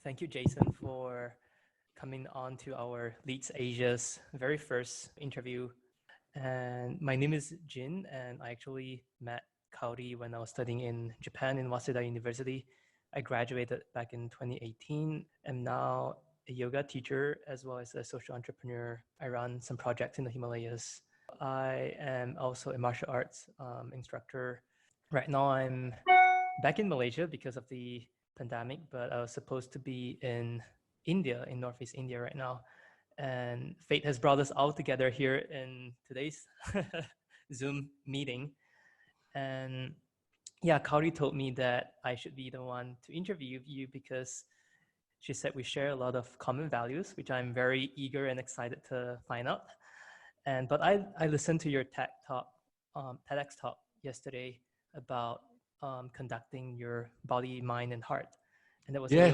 Thank you, Jason, for coming on to our Leads Asia's very first interview. And my name is Jin, and I actually met Kaori when I was studying in Japan in Waseda University. I graduated back in 2018. I'm now a yoga teacher as well as a social entrepreneur. I run some projects in the Himalayas. I am also a martial arts instructor. Right now, I'm back in Malaysia because of the pandemic, but I was supposed to be in India, in Northeast India right now. And fate has brought us all together here in today's Zoom meeting. And yeah, Kaori told me that I should be the one to interview you because she said we share a lot of common values, which I'm very eager and excited to find out. But I listened to your TEDx talk yesterday about conducting your body, mind, and heart. And that was I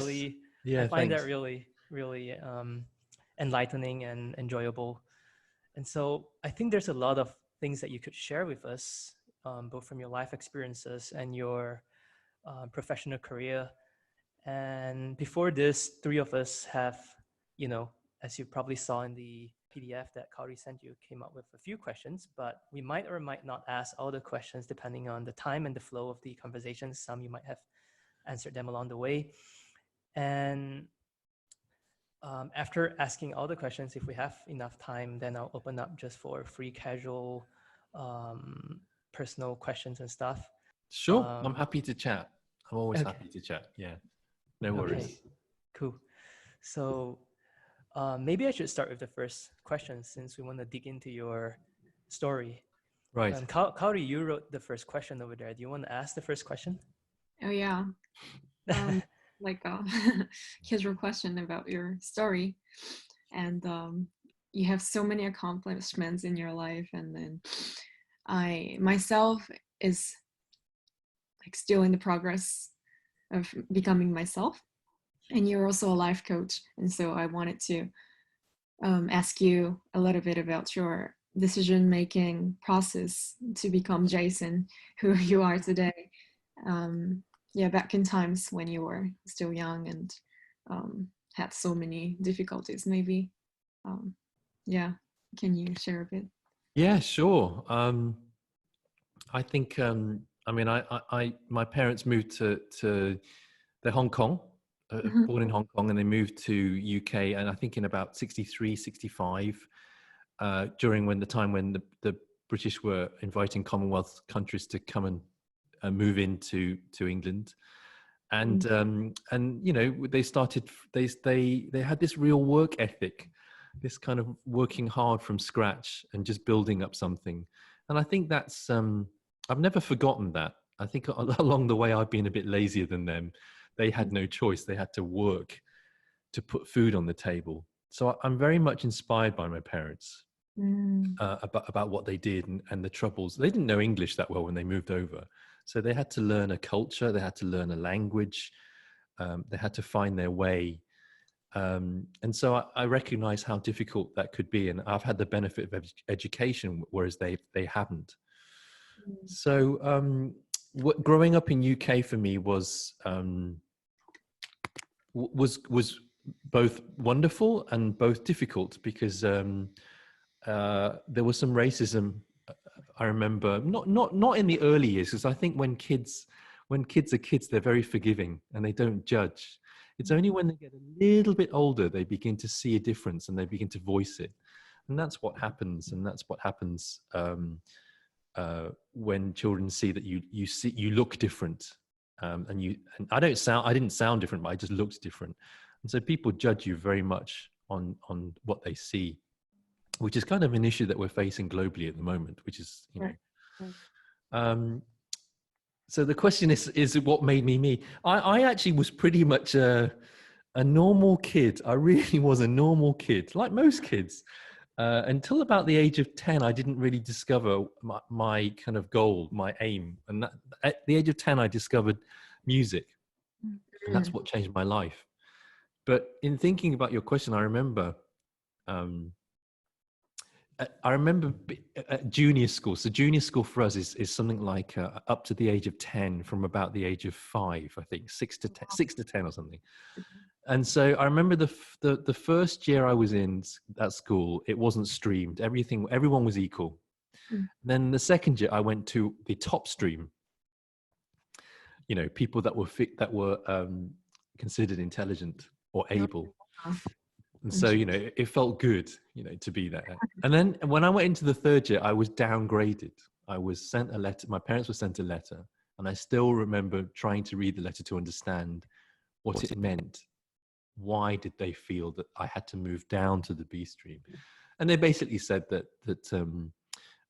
find that really, really enlightening and enjoyable. And so I think there's a lot of things that you could share with us, both from your life experiences and your professional career. And before this, three of us have, as you probably saw in the PDF that Kaori sent you, came up with a few questions, but we might or might not ask all the questions depending on the time and the flow of the conversation. Some you might have answered them along the way. And after asking all the questions, if we have enough time, then I'll open up just for free, casual, personal questions and stuff. Sure, I'm happy to chat. I'm always happy to chat. Yeah, no worries. Okay, cool. So maybe I should start with the first question since we want to dig into your story. Right. Kaori, you wrote the first question over there. Do you want to ask the first question? Oh, yeah. Casual question about your story. And you have so many accomplishments in your life. And then I myself is like still in the progress of becoming myself. And you're also a life coach. And so I wanted to ask you a little bit about your decision-making process to become Jason, who you are today. Back in times when you were still young and had so many difficulties, maybe. Can you share a bit? Yeah, sure. I think, my parents moved to Hong Kong, born in Hong Kong, and they moved to UK, and I think in about 63, 65, during the time when the British were inviting Commonwealth countries to come and move into England, and they started. They had this real work ethic, this kind of working hard from scratch and just building up something. And I think that's I've never forgotten that. I think along the way I've been a bit lazier than them. They had no choice. They had to work to put food on the table. So I'm very much inspired by my parents about what they did and the troubles. They didn't know English that well when they moved over. So they had to learn a culture. They had to learn a language. They had to find their way. And so I recognize how difficult that could be. And I've had the benefit of education, whereas they haven't. So growing up in UK for me was both wonderful and both difficult because there was some racism. I remember not in the early years, because I think when kids are kids, they're very forgiving and they don't judge. It's only when they get a little bit older they begin to see a difference and they begin to voice it, and that's what happens. And that's what happens when children see that you look different, and I didn't sound different, but I just looked different, and so people judge you very much on what they see, which is kind of an issue that we're facing globally at the moment, which is so the question is what made me me. I actually was pretty much a normal kid. I really was a normal kid, like most kids. Until about the age of 10, I didn't really discover my kind of goal, my aim. And at the age of 10, I discovered music. And that's what changed my life. But in thinking about your question, I remember at junior school. So junior school for us is something like up to the age of 10, from about the age of 5, I think, 6 to 10 or something. And so I remember the first year I was in at school, it wasn't streamed. Everyone was equal. Mm. Then the second year I went to the top stream. You know, people that were considered intelligent or able. Oh, And so, you know, it felt good, you know, to be there. And then when I went into the third year, I was downgraded. I was sent a letter. My parents were sent a letter. And I still remember trying to read the letter to understand what it meant. Why did they feel that I had to move down to the B stream? And they basically said that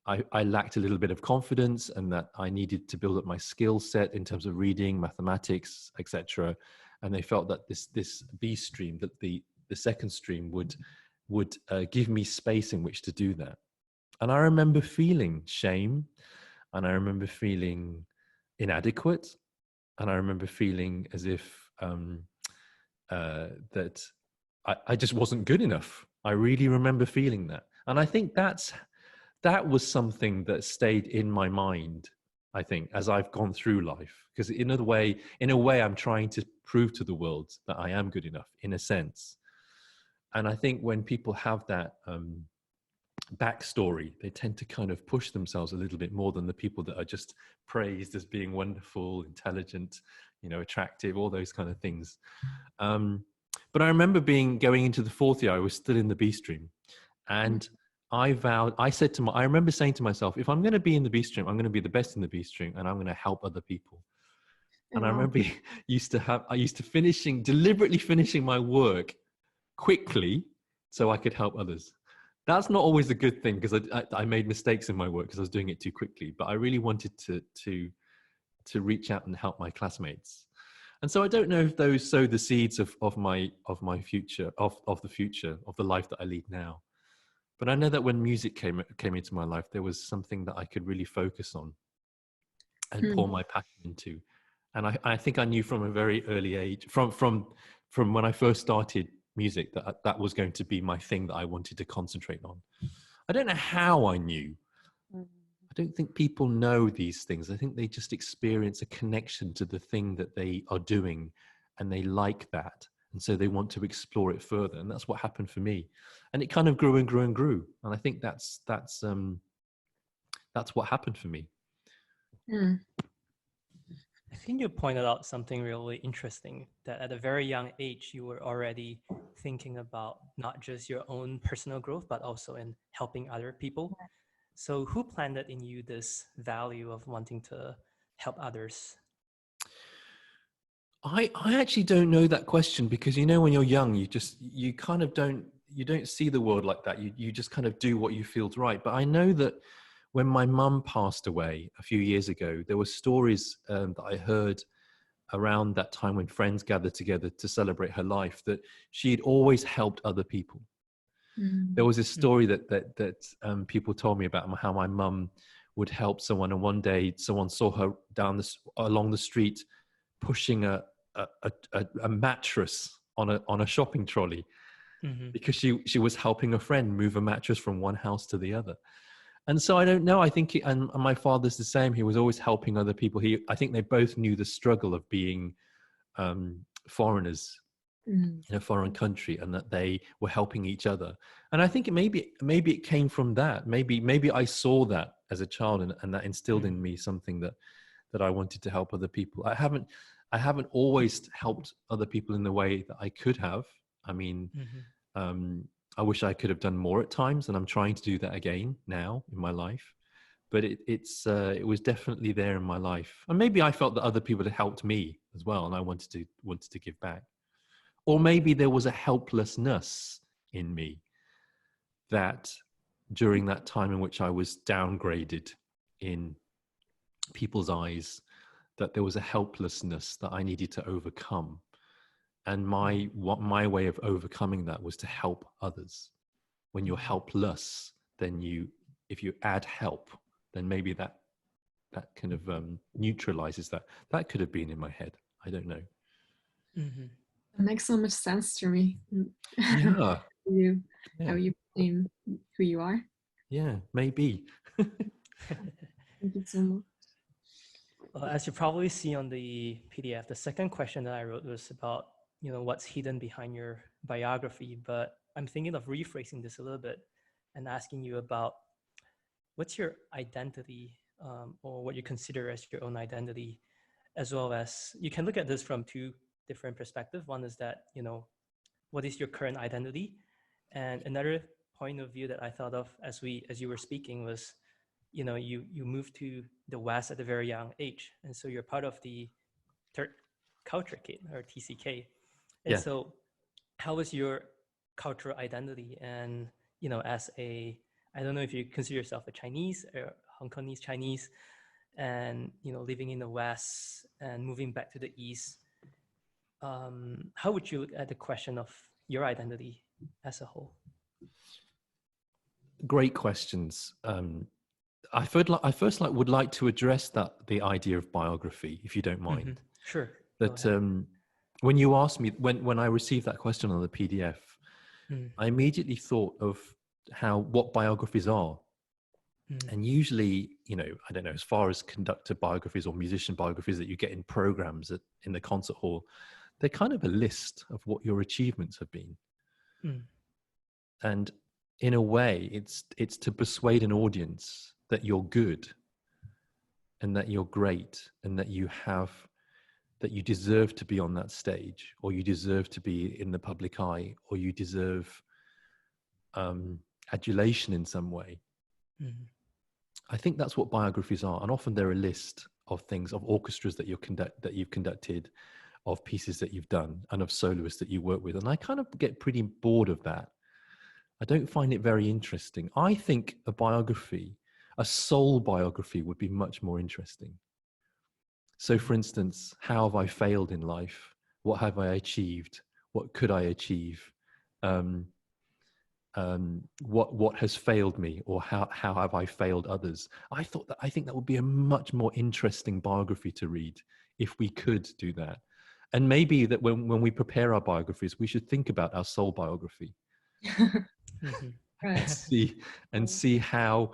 I lacked a little bit of confidence and that I needed to build up my skill set in terms of reading, mathematics, etc. And they felt that this B stream, that the second stream would give me space in which to do that. And I remember feeling shame, and I remember feeling inadequate, and I remember feeling as if that I just wasn't good enough. I really remember feeling that. And I think that was something that stayed in my mind, I think, as I've gone through life. Because in a way, I'm trying to prove to the world that I am good enough, in a sense. And I think when people have that backstory, they tend to kind of push themselves a little bit more than the people that are just praised as being wonderful, intelligent, you know, attractive, all those kind of things. But I remember going into the fourth year, I was still in the B stream, and I remember saying to myself, if I'm going to be in the B stream, I'm going to be the best in the B stream, and I'm going to help other people. And I remember I used to deliberately finishing my work quickly so I could help others. That's not always a good thing, because I made mistakes in my work because I was doing it too quickly. But I really wanted to reach out and help my classmates. And so I don't know if those sow the seeds of my future, of the future, of the life that I lead now. But I know that when music came into my life, there was something that I could really focus on and pour my passion into. And I think I knew from a very early age, from when I first started music, that was going to be my thing that I wanted to concentrate on. I don't know how I knew. I don't think people know these things. I think they just experience a connection to the thing that they are doing, and they like that. And so they want to explore it further. And that's what happened for me. And it kind of grew and grew and grew. And I think that's what happened for me. I think you pointed out something really interesting, that at a very young age, you were already thinking about not just your own personal growth, but also in helping other people. So who planted in you this value of wanting to help others? I actually don't know that question, because, you know, when you're young, you kind of don't see the world like that. You just kind of do what you feel's right. But I know that when my mum passed away a few years ago, there were stories that I heard around that time when friends gathered together to celebrate her life, that she had always helped other people. There was this story that people told me about how my mum would help someone, and one day someone saw her along the street pushing a mattress on a shopping trolley, because she was helping a friend move a mattress from one house to the other. And so I don't know. I think, and my father's the same. He was always helping other people. I think they both knew the struggle of being foreigners in a foreign country, and that they were helping each other. And I think maybe it came from that. Maybe I saw that as a child, and that instilled in me something that I wanted to help other people. I haven't always helped other people in the way that I could have. I mean, I wish I could have done more at times, and I'm trying to do that again now in my life. But it was definitely there in my life, and maybe I felt that other people had helped me as well, and I wanted to give back. Or maybe there was a helplessness in me that during that time in which I was downgraded in people's eyes, that there was a helplessness that I needed to overcome. And my way of overcoming that was to help others. When you're helpless, then if you add help, then maybe that kind of neutralizes that. That could have been in my head. I don't know. It makes so much sense to me. Yeah. How you became who you are. Yeah, maybe. Thank you so much. Well, as you probably see on the PDF, the second question that I wrote was about what's hidden behind your biography, but I'm thinking of rephrasing this a little bit and asking you about what's your identity, or what you consider as your own identity, as well as you can look at this from two different perspectives. One is that, what is your current identity? And another point of view that I thought of as you were speaking was, you moved to the West at a very young age. And so you're part of the third culture kit, or TCK. And Yeah. so how was your cultural identity? And, as I don't know if you consider yourself a Chinese or Hong Kongese Chinese, and, living in the West and moving back to the East, how would you look at the question of your identity as a whole? Great questions. I first would like to address the idea of biography, if you don't mind. Sure. That when you asked me, when I received that question on the PDF, I immediately thought of what biographies are. And usually, I don't know, as far as conductor biographies or musician biographies that you get in programs in the concert hall, they're kind of a list of what your achievements have been. And in a way, it's to persuade an audience that you're good and that you're great and that you deserve to be on that stage, or you deserve to be in the public eye, or you deserve adulation in some way. I think that's what biographies are. And often they're a list of things, of orchestras that you've conducted, of pieces that you've done, and of soloists that you work with. And I kind of get pretty bored of that. I don't find it very interesting. I think a soul biography would be much more interesting. So for instance, how have I failed in life? What have I achieved? What could I achieve? What has failed me, or how have I failed others? I think that would be a much more interesting biography to read if we could do that. And maybe that when we prepare our biographies, we should think about our soul biography. Right. and see how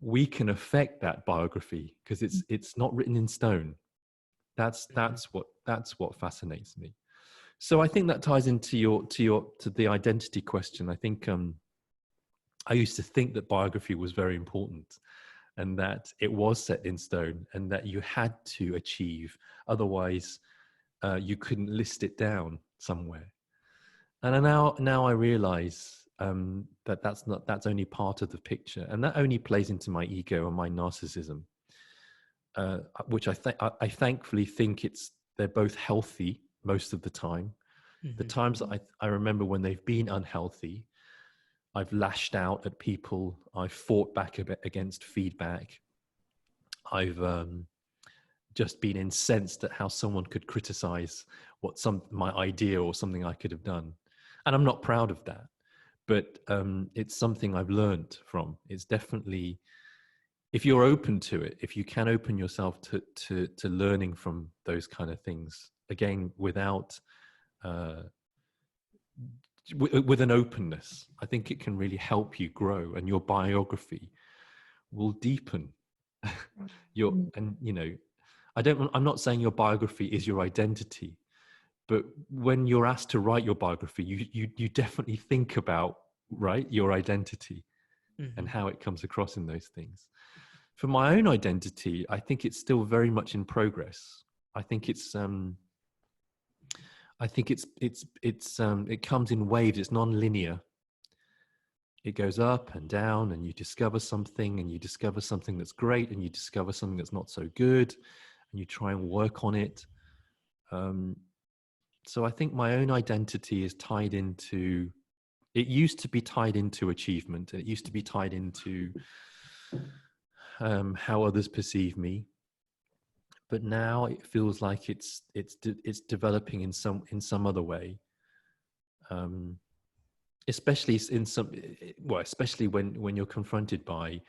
we can affect that biography, because it's not written in stone. That's what fascinates me. So I think that ties into the identity question. I think I used to think that biography was very important, and that it was set in stone, and that you had to achieve, otherwise you couldn't list it down somewhere. And now I realize that's only part of the picture, and that only plays into my ego and my narcissism, which I thankfully think they're both healthy most of the time. The times that I remember when they've been unhealthy, I've lashed out at people, I've fought back a bit against feedback, I've just been incensed at how someone could criticize my idea or something I could have done. And I'm not proud of that, but it's something I've learned from. It's definitely, if you're open to it, if you can open yourself to learning from those kind of things, again, without with an openness, I think it can really help you grow, and your biography will deepen. I'm not saying your biography is your identity, but when you're asked to write your biography, you definitely think about, right, your identity and how it comes across in those things. For my own identity, I think it's still very much in progress. I think it comes in waves. It's non-linear. It goes up and down, and you discover something, and you discover something that's great, and you discover something that's not so good, and you try and work on it. So I think my own identity is tied into, it used to be tied into achievement. It used to be tied into how others perceive me. But now it feels like it's developing in some other way. Especially when you're confronted by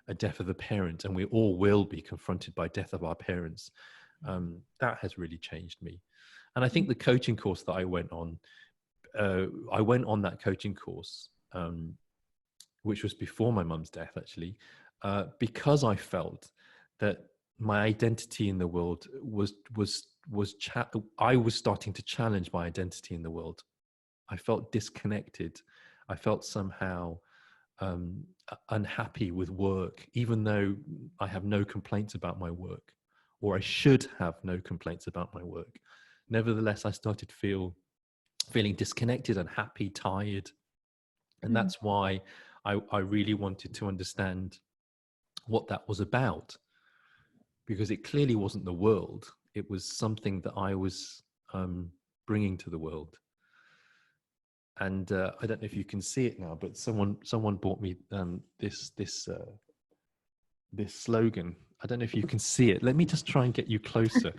a death of a parent, and we all will be confronted by death of our parents. That has really changed me. And I think the coaching course that I went on that coaching course, which was before my mum's death, actually, because I felt that my identity in the world was I was starting to challenge my identity in the world. I felt disconnected. I felt somehow unhappy with work, even though I have no complaints about my work, or I should have no complaints about my work. Nevertheless, I started feeling disconnected, unhappy, tired. And that's why I really wanted to understand what that was about, because it clearly wasn't the world. It was something that I was bringing to the world. And I don't know if you can see it now, but someone bought me this slogan. I don't know if you can see it. Let me just try and get you closer.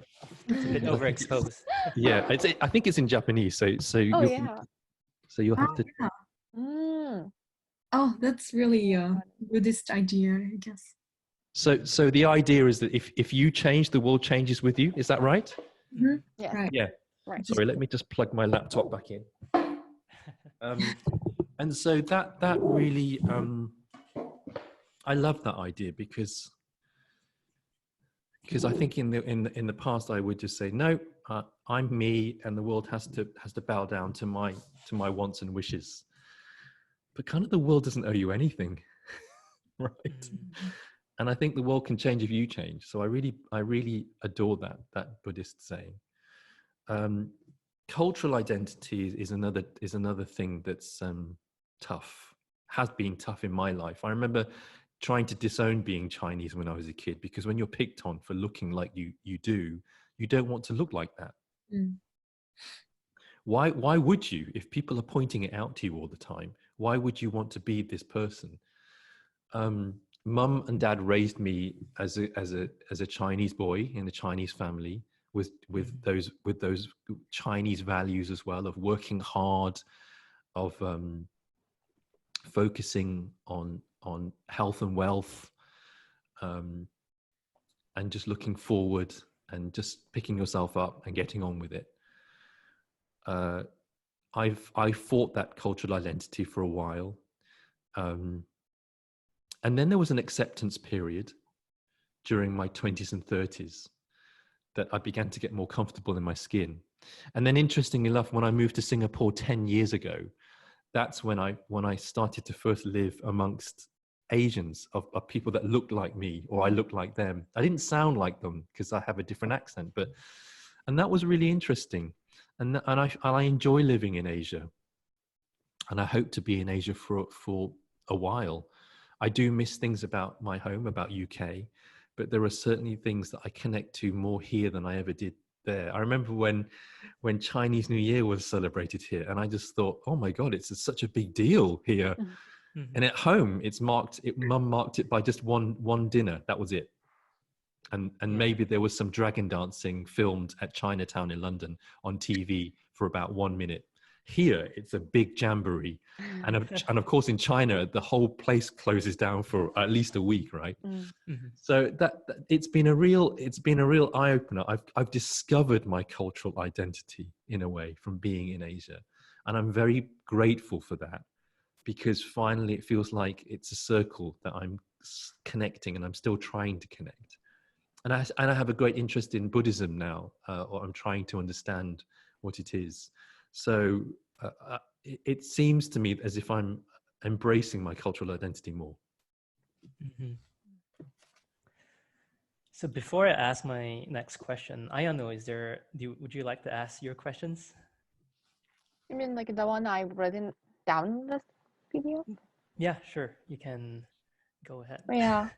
It's a bit overexposed. Yeah, I think it's in Japanese. So Oh, yeah. So you'll have to. Yeah. Mm. Oh, that's really a Buddhist idea, I guess. So the idea is that if you change, the world changes with you. Is that right? Mhm. Yes. Right. Yeah. Right. Sorry, let me just plug my laptop back in. And so that really, I love that idea because I think in the past I would just say no, I'm me, and the world has to bow down to my wants and wishes. But kind of the world doesn't owe you anything, right? And I think the world can change if you change. So I really adore that Buddhist saying. Cultural identity is another thing that's tough, has been tough in my life. I remember trying to disown being Chinese when I was a kid, because when you're picked on for looking like you don't want to look like that. Why would you? If people are pointing it out to you all the time, why would you want to be this person? Mum and dad raised me as a Chinese boy in a Chinese family with those Chinese values as well, of working hard, of focusing on health and wealth, and just looking forward and just picking yourself up and getting on with it. I fought that cultural identity for a while. And then there was an acceptance period during my 20s and 30s that I began to get more comfortable in my skin. And then interestingly enough, when I moved to Singapore 10 years ago, that's when I started to first live amongst Asians, of people that looked like me, or I looked like them. I didn't sound like them because I have a different accent, and that was really interesting. And I enjoy living in Asia, and I hope to be in Asia for a while. I do miss things about my home, about UK, but there are certainly things that I connect to more here than I ever did there. I remember when Chinese New Year was celebrated here, and I just thought, oh my God, it's such a big deal here. And at home, Mum marked it by just one dinner. That was it. And maybe there was some dragon dancing filmed at Chinatown in London on TV for about 1 minute. Here, it's a big jamboree. And of course, in China, the whole place closes down for at least a week, right? So that it's been a real eye opener. I've discovered my cultural identity in a way from being in Asia, and I'm very grateful for that, because finally it feels like it's a circle that I'm connecting, and I'm still trying to connect. And I have a great interest in Buddhism now, or I'm trying to understand what it is. So it seems to me as if I'm embracing my cultural identity more. So before I ask my next question, Ayano, would you like to ask your questions? You mean like the one I've written down in this video? Yeah, sure. You can go ahead. Yeah.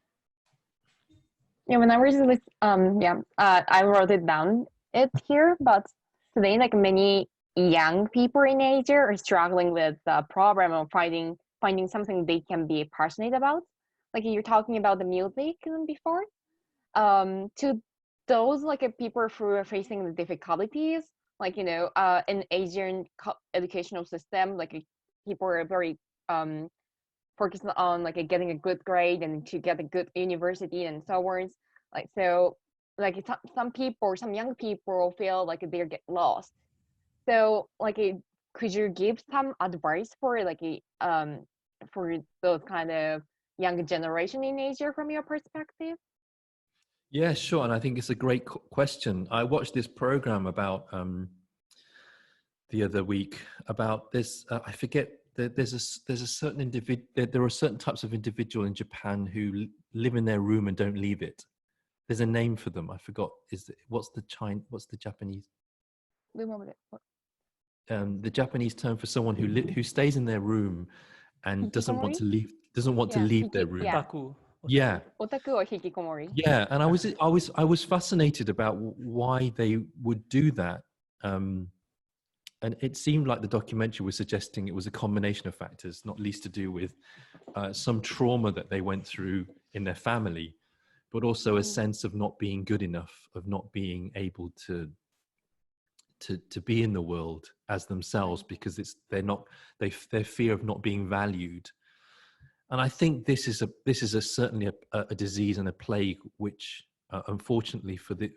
Yeah, when I was with I wrote it down here, but today like many young people in Asia are struggling with the problem of finding something they can be passionate about. Like you're talking about the music before. To those like people who are facing the difficulties, like in Asian educational system, like people are very focused on like getting a good grade and to get a good university and so on. Like so, like some people, some young people feel like they get lost. So like, could you give some advice for like for those kind of young generation in Asia from your perspective? Yeah, sure. And I think it's a great question. I watched this program about the other week about this. I forget. There's a certain individual. There are certain types of individual in Japan who live in their room and don't leave it. There's a name for them. I forgot. What's the Japanese? The Japanese term for someone who stays in their room and doesn't want to leave. Doesn't want to leave their room. Otaku. Yeah. Otaku or hikikomori. Yeah, and I was fascinated about why they would do that. And it seemed like the documentary was suggesting it was a combination of factors, not least to do with some trauma that they went through in their family, but also a sense of not being good enough, of not being able to be in the world as themselves, because their fear of not being valued. And I think this is certainly a disease and a plague which, unfortunately for the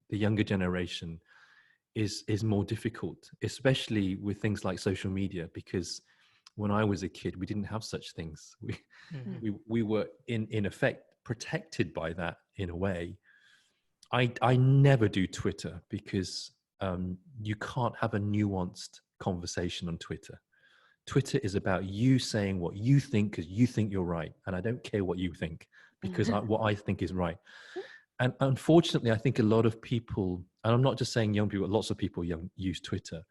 younger generation, is more difficult, especially with things like social media. Because when I was a kid, we didn't have such things. We were in effect protected by that in a way. I never do Twitter because you can't have a nuanced conversation on Twitter. Twitter is about you saying what you think because you think you're right. And I don't care what you think, because what I think is right. And unfortunately, I think a lot of people, and I'm not just saying young people, lots of people use Twitter,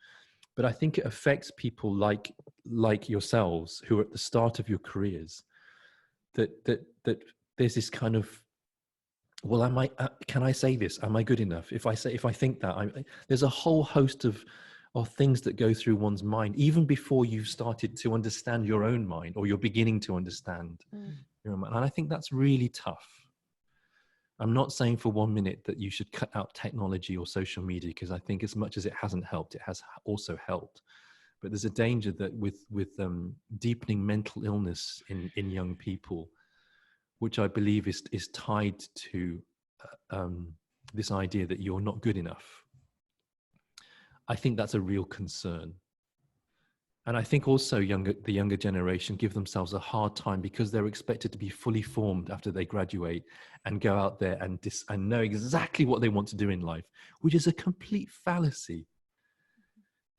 but I think it affects people like yourselves who are at the start of your careers, that there's this kind of, well, can I say this? Am I good enough? If I think that, there's a whole host of things that go through one's mind, even before you've started to understand your own mind, or you're beginning to understand your own mind. And I think that's really tough. I'm not saying for 1 minute that you should cut out technology or social media, because I think as much as it hasn't helped, it has also helped. But there's a danger that with deepening mental illness in young people, which I believe is tied to this idea that you're not good enough. I think that's a real concern. And I think also the younger generation give themselves a hard time because they're expected to be fully formed after they graduate and go out there and know exactly what they want to do in life, which is a complete fallacy.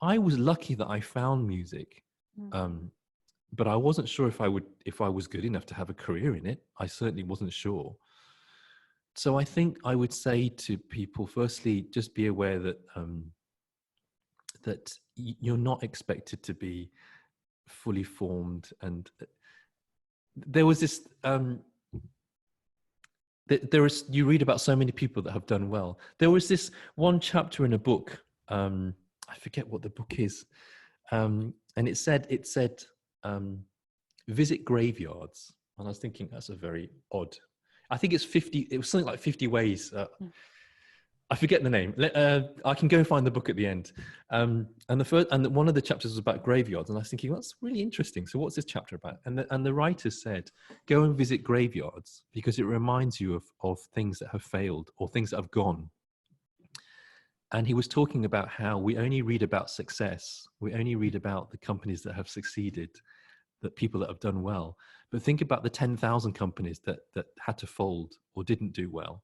I was lucky that I found music, but I wasn't sure if I was good enough to have a career in it. I certainly wasn't sure. So I think I would say to people, firstly, just be aware that that you're not expected to be fully formed. And there was this, you read about so many people that have done well. There was this one chapter in a book, I forget what the book is, and it said visit graveyards. And I was thinking, that's a very odd, I think it was something like 50 ways. I forget the name. I can go and find the book at the end. And one of the chapters was about graveyards, and I was thinking, that's really interesting. So what's this chapter about? And the writer said, go and visit graveyards because it reminds you of things that have failed or things that have gone. And he was talking about how we only read about success. We only read about the companies that have succeeded, the people that have done well. But think about the 10,000 companies that had to fold or didn't do well.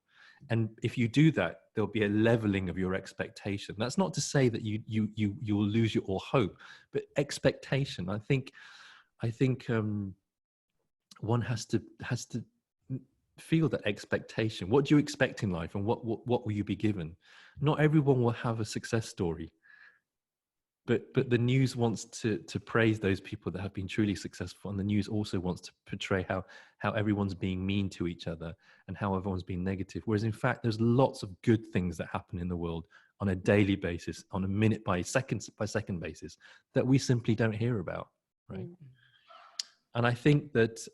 And if you do that, there'll be a leveling of your expectation. That's not to say that you'll lose your all hope, but expectation. I think one has to feel that expectation. What do you expect in life, and what will you be given? Not everyone will have a success story, but the news wants to praise those people that have been truly successful, and the news also wants to portray how everyone's being mean to each other and how everyone's being negative. Whereas in fact, there's lots of good things that happen in the world on a daily basis, on a minute by second basis, that we simply don't hear about, right? And I think that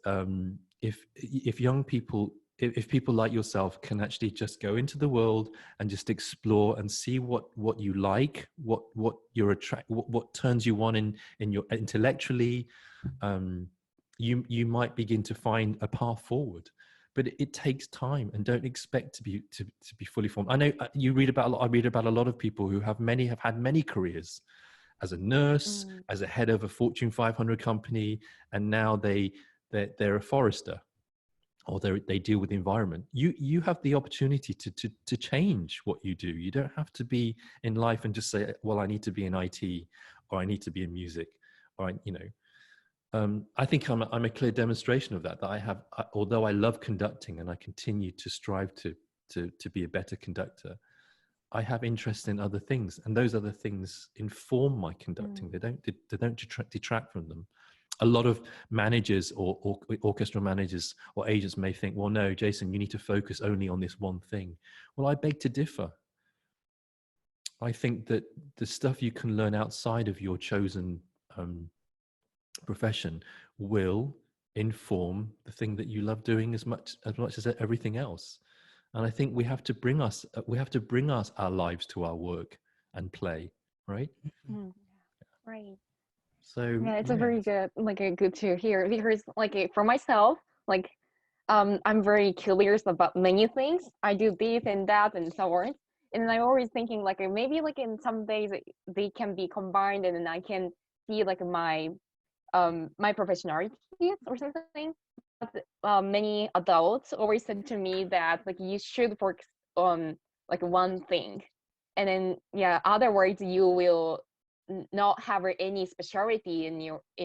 if young people, if people like yourself can actually just go into the world and just explore and see what you like, what you're what turns you on in your intellectually, you might begin to find a path forward. But it takes time, and don't expect to be fully formed. I know you read about a lot. I read about a lot of people who have had many careers, as a nurse, as a head of a Fortune 500 company, and now they're a forester. or they deal with the environment, you have the opportunity to change what you do. You don't have to be in life and just say, well, I need to be in IT, or I need to be in music, or I think I'm a clear demonstration of that. Although I love conducting and I continue to strive to be a better conductor, I have interest in other things, and those other things inform my conducting. They don't detract from them. A lot of managers or orchestral managers or agents may think, well, no, Jason, you need to focus only on this one thing. Well, I beg to differ. I think that the stuff you can learn outside of your chosen profession will inform the thing that you love doing as much as everything else. And I think we have to bring our lives to our work and play, right? Right. So yeah, it's a very good, good to hear, because for myself, I'm very curious about many things. I do this and that and so on, and I'm always thinking maybe in some days they can be combined, and then I can see my professionality or something. But many adults always said to me that you should focus on one thing, and then otherwise you will not have any specialty in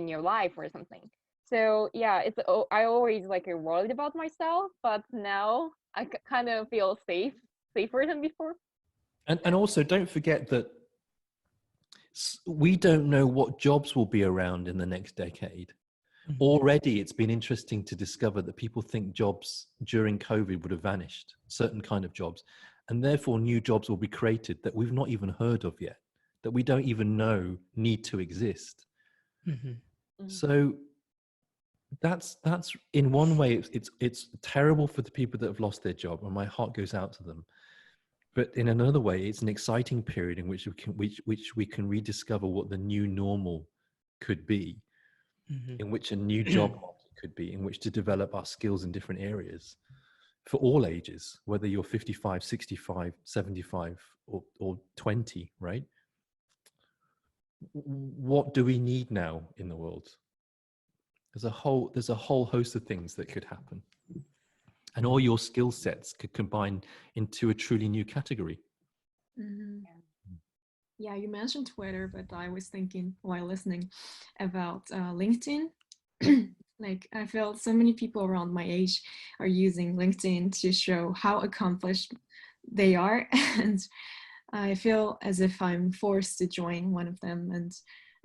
your life or something. So I always worried about myself, but now I kind of feel safer than before. And also don't forget that we don't know what jobs will be around in the next decade. Already it's been interesting to discover that people think jobs during COVID would have vanished, certain kind of jobs, and therefore new jobs will be created that we've not even heard of yet, that we don't even know need to exist. So that's in one way it's terrible for the people that have lost their job, and my heart goes out to them. But in another way, it's an exciting period in which we can rediscover what the new normal could be, in which a new job market could be, in which to develop our skills in different areas for all ages, whether you're 55, 65, 75, or 20, right? What do we need now in the world? There's a whole host of things that could happen. And all your skill sets could combine into a truly new category. Yeah, you mentioned Twitter, but I was thinking while listening about LinkedIn. I feel so many people around my age are using LinkedIn to show how accomplished they are. And I feel as if I'm forced to join one of them, and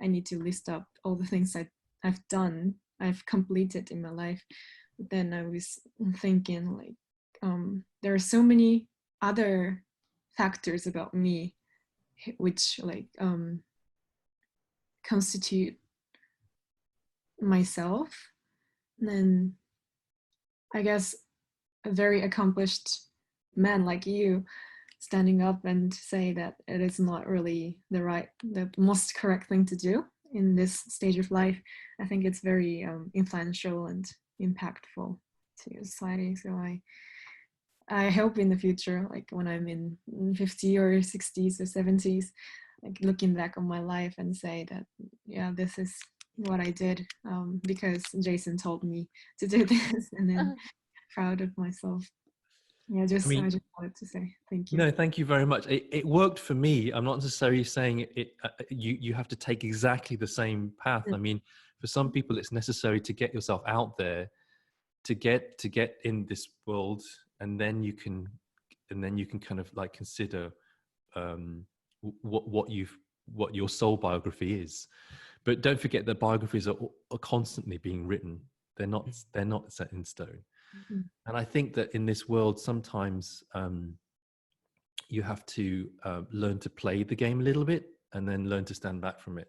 I need to list up all the things I've completed in my life. But then I was thinking there are so many other factors about me which constitute myself. And then I guess a very accomplished man like you standing up and say that it is not really the most correct thing to do in this stage of life, I think it's very influential and impactful to society. So I hope in the future, when I'm in 50 or 60s or 70s, looking back on my life and say that, this is what I did because Jason told me to do this, and then proud of myself. I just wanted to say thank you. No, thank you very much. It worked for me. I'm not necessarily saying you have to take exactly the same path. I mean, for some people, it's necessary to get yourself out there, to get in this world, and then you can kind of consider what your soul biography is. But don't forget that biographies are constantly being written. They're not set in stone. And I think that in this world, sometimes you have to learn to play the game a little bit, and then learn to stand back from it.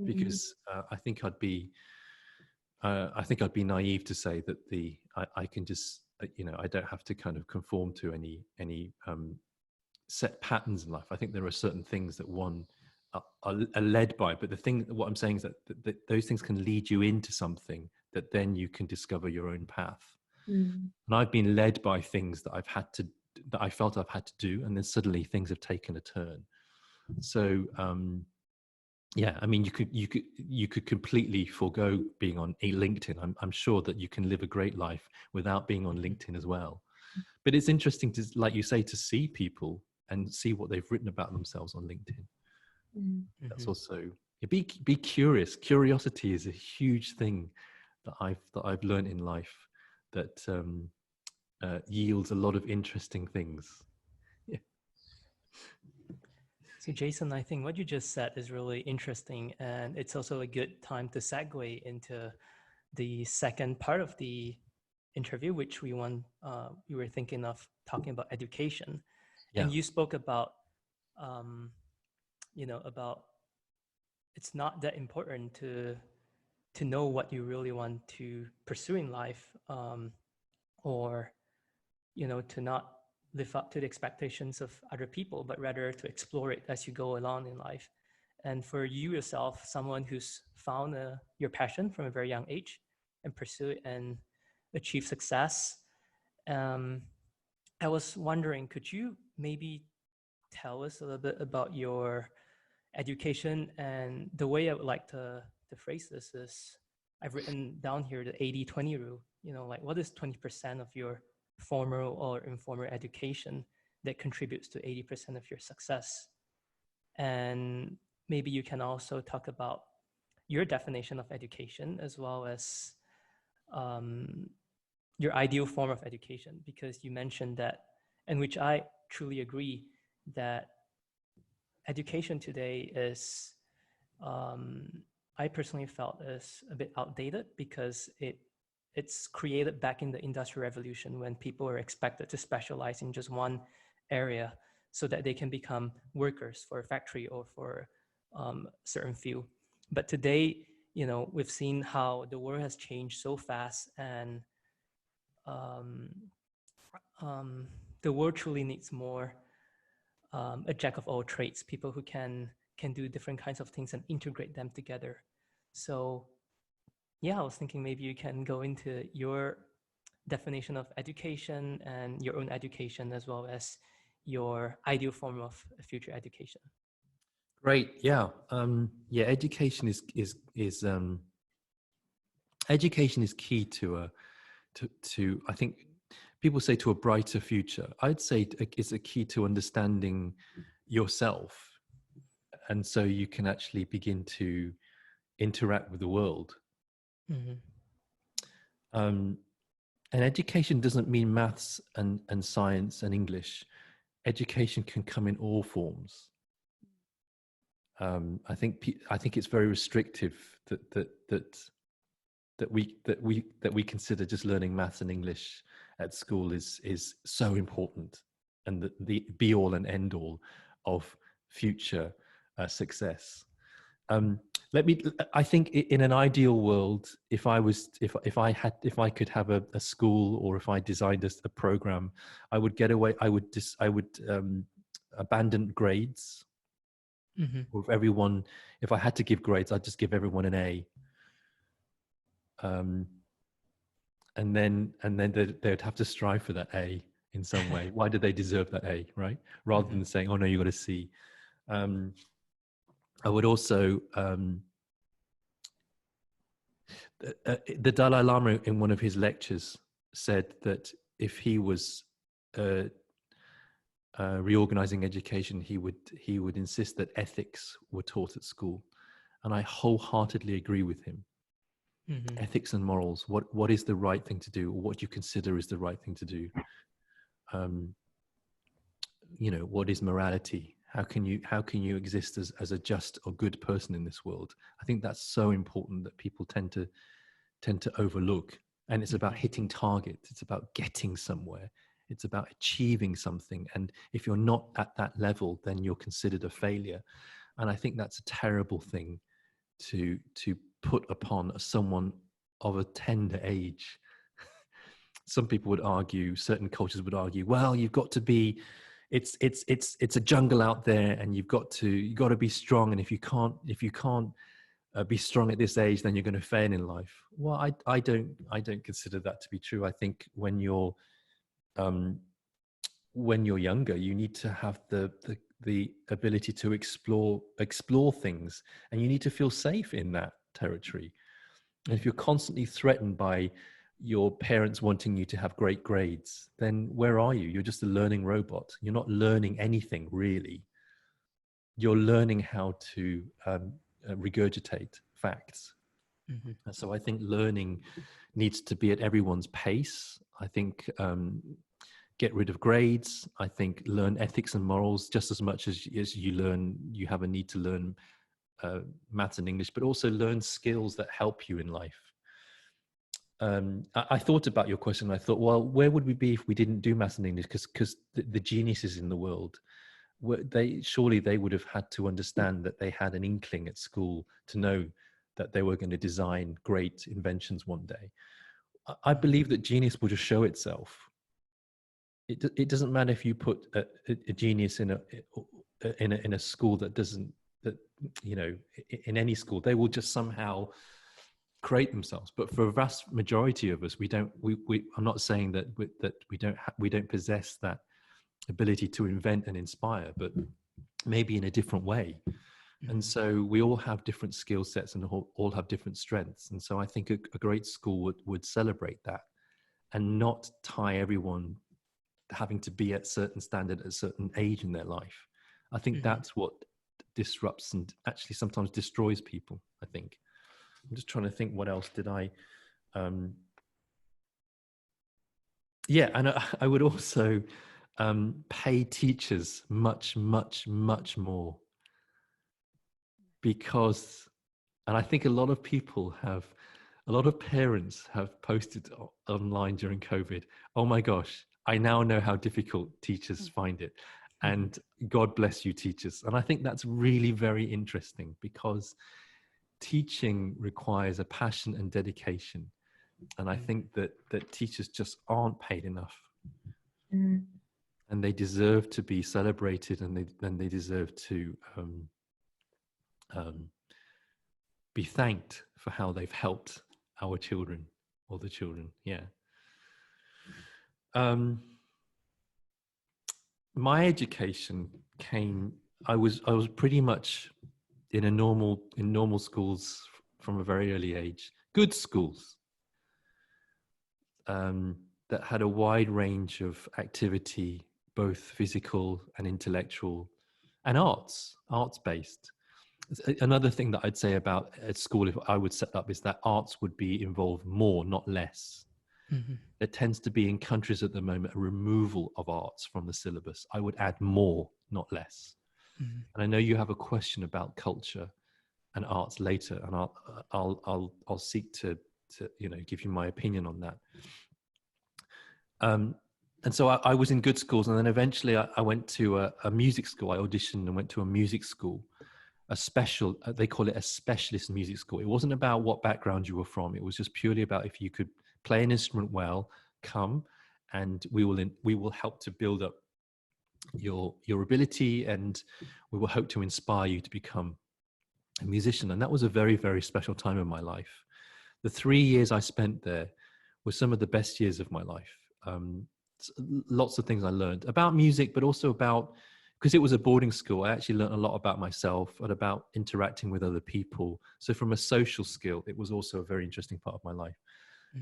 Because I think I'd be naive to say that I can just I don't have to kind of conform to any set patterns in life. I think there are certain things that one are led by, but what I'm saying is that those things can lead you into something that then you can discover your own path. And I've been led by things that I felt I've had to do, and then suddenly things have taken a turn. So yeah, I mean, you could completely forego being on a LinkedIn. I'm sure that you can live a great life without being on LinkedIn as well. But it's interesting to, like you say, to see people and see what they've written about themselves on LinkedIn. Mm. That's also, be curious. Curiosity is a huge thing that I've learned in life that yields a lot of interesting things. Yeah. So Jason, I think what you just said is really interesting, and it's also a good time to segue into the second part of the interview, which we were thinking of talking about education. Yeah. And you spoke about, about it's not that important to know what you really want to pursue in life, or to not live up to the expectations of other people, but rather to explore it as you go along in life. And for you yourself, someone who's found your passion from a very young age and pursue it and achieve success, I was wondering, could you maybe tell us a little bit about your education? And the way I would like to phrase this is, I've written down here the 80-20 rule. Like, what is 20% of your formal or informal education that contributes to 80% of your success? And maybe you can also talk about your definition of education, as well as your ideal form of education, because you mentioned that, and which I truly agree, that education today is, I personally felt, is a bit outdated, because it's created back in the Industrial Revolution, when people were expected to specialize in just one area so that they can become workers for a factory or for a certain field. But today, we've seen how the world has changed so fast, and the world truly needs more a jack of all trades, people who can do different kinds of things and integrate them together. So yeah, I was thinking maybe you can go into your definition of education and your own education, as well as your ideal form of future education. Great. Yeah. Yeah. Education is education is key to I think people say to a brighter future. I'd say it's a key to understanding yourself, and so you can actually begin to interact with the world. And education doesn't mean maths and science and English. Education can come in all forms. I think it's very restrictive that we consider just learning maths and English at school is so important, and the be all and end all of future success. I think in an ideal world, if I could have a school, or if I designed a program, I would get away. I would abandon grades. Or if I had to give grades, I'd just give everyone an A. And then they'd have to strive for that A in some way. Why did they deserve that A, right? Rather than saying, "Oh no, you got a C." I would also the Dalai Lama, in one of his lectures, said that if he was reorganizing education, he would insist that ethics were taught at school, and I wholeheartedly agree with him. Ethics and morals. What is the right thing to do? Or what you consider is the right thing to do? What is morality? How can you exist as a just or good person in this world? I think that's so important that people tend to overlook. And it's about hitting targets. It's about getting somewhere. It's about achieving something. And if you're not at that level, then you're considered a failure. And I think that's a terrible thing to put upon someone of a tender age. Some people would argue, certain cultures would argue, well, you've got to be, it's a jungle out there, and you got to be strong. And if you can't be strong at this age, then you're going to fail in life. Well, I don't consider that to be true. I think when you're younger, you need to have the the ability to explore things, and you need to feel safe in that territory. And if you're constantly threatened by your parents wanting you to have great grades, then where are you? You're just a learning robot. You're not learning anything really. You're learning how to regurgitate facts. Mm-hmm. And so I think learning needs to be at everyone's pace. I think get rid of grades. I think learn ethics and morals just as much as you have a need to learn maths and English, but also learn skills that help you in life. I thought about your question. And I thought, well, where would we be if we didn't do maths and English? Because the geniuses in the world, surely they would have had to understand that they had an inkling at school to know that they were going to design great inventions one day. I believe that genius will just show itself. It doesn't matter if you put a genius in a school that doesn't, that, you know, in any school, they will just somehow create themselves. But for a vast majority of us, I'm not saying that we don't possess that ability to invent and inspire, but maybe in a different way. And so we all have different skill sets and all have different strengths. And so I think a great school would celebrate that and not tie everyone having to be at certain standard at a certain age in their life. I think that's what disrupts and actually sometimes destroys people, I think. I'm just trying to think, what else did I... yeah, and I would also pay teachers much, much, much more. Because, and I think a lot of parents have posted online during COVID, oh my gosh, I now know how difficult teachers find it. And God bless you, teachers. And I think that's really very interesting, because teaching requires a passion and dedication. And I think that teachers just aren't paid enough. And they deserve to be celebrated, and they deserve to be thanked for how they've helped our children, or the children. Yeah. My education came, I was pretty much in normal schools from a very early age, good schools that had a wide range of activity, both physical and intellectual, and arts based. Another thing that I'd say about at school, if I would set up, is that arts would be involved more, not less. There tends to be in countries at the moment a removal of arts from the syllabus. I would add more, not less. And I know you have a question about culture and arts later, and I'll seek to give you my opinion on that. And so I was in good schools, and then eventually I went to a music school. I auditioned and went to a music school, they call it a specialist music school. It wasn't about what background you were from. It was just purely about if you could play an instrument well, come, and we will help to build up your ability, and we will hope to inspire you to become a musician. And that was a very, very special time in my life. The 3 years I spent there were some of the best years of my life. Lots of things I learned about music, but also because it was a boarding school, I actually learned a lot about myself and about interacting with other people. So from a social skill, it was also a very interesting part of my life.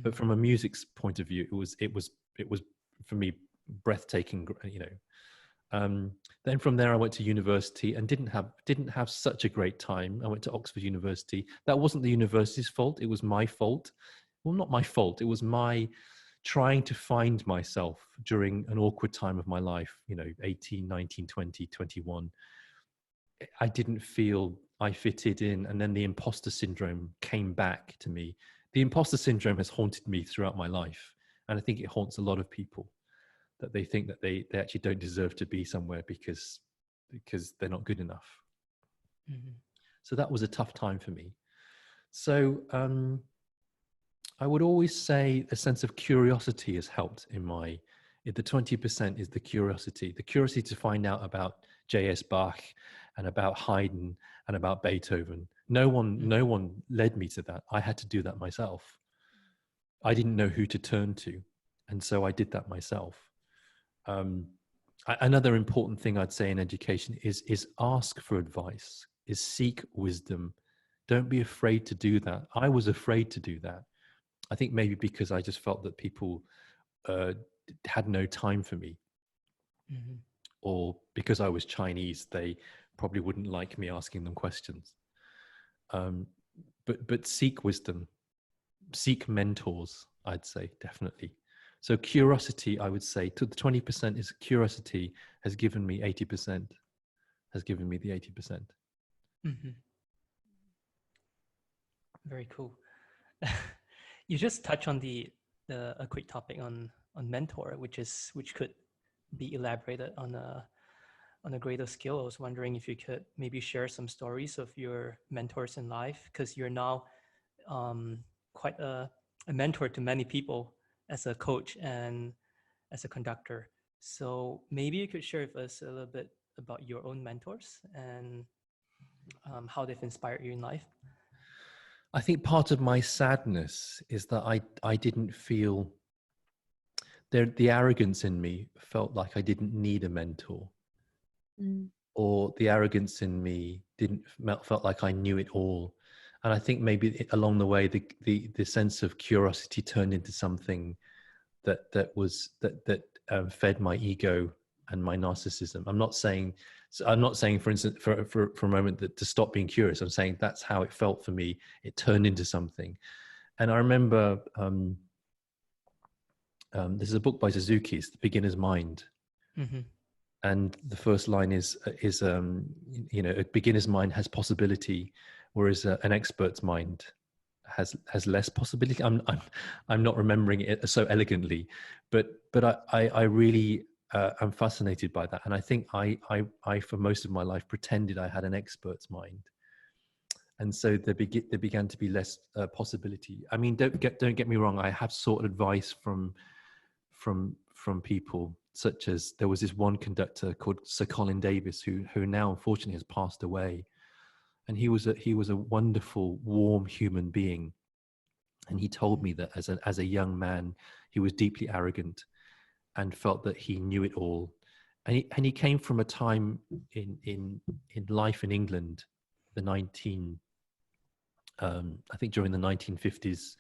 But from a music's point of view, it was for me breathtaking. Then from there I went to university and didn't have such a great time. I went to Oxford University. That wasn't the university's fault. It was my fault. Well, not my fault. It was my trying to find myself during an awkward time of my life, 18, 19, 20, 21. I didn't feel I fitted in. And then the imposter syndrome came back to me. The imposter syndrome has haunted me throughout my life. And I think it haunts a lot of people, that they think that they actually don't deserve to be somewhere because they're not good enough. So that was a tough time for me. So I would always say a sense of curiosity has helped the 20% is the curiosity to find out about J.S. Bach and about Haydn and about Beethoven. No one led me to that. I had to do that myself. I didn't know who to turn to. And so I did that myself. another important thing I'd say in education is ask for advice, is seek wisdom. Don't be afraid to do that. I was afraid to do that. I think maybe because I just felt that people had no time for me, or because I was Chinese, they probably wouldn't like me asking them questions. But seek wisdom, seek mentors, I'd say, definitely. So curiosity, I would say, to the 20% is curiosity has given me 80%, has given me the 80%. Very cool. You just touched on a quick topic on mentor, which could be elaborated on a greater scale. I was wondering if you could maybe share some stories of your mentors in life, because you're now quite a mentor to many people as a coach and as a conductor. So maybe you could share with us a little bit about your own mentors and how they've inspired you in life. I think part of my sadness is that I didn't feel the arrogance in me felt like I didn't need a mentor, or the arrogance in me felt like I knew it all. And I think maybe along the way, the sense of curiosity turned into something that fed my ego and my narcissism. I'm not saying, for instance, for a moment, that to stop being curious. I'm saying that's how it felt for me. It turned into something. And I remember there's a book by Suzuki's, The Beginner's Mind. And the first line is a beginner's mind has possibility, whereas an expert's mind has less possibility. I'm not remembering it so elegantly, but I really am fascinated by that. And I think I for most of my life pretended I had an expert's mind, and so there began to be less possibility. I mean, don't get me wrong. I have sought advice from people, such as there was this one conductor called Sir Colin Davis, who now unfortunately has passed away. And he was a wonderful, warm human being. And he told me that as a young man, he was deeply arrogant and felt that he knew it all. And he came from a time in life in England, I think during the 1950s,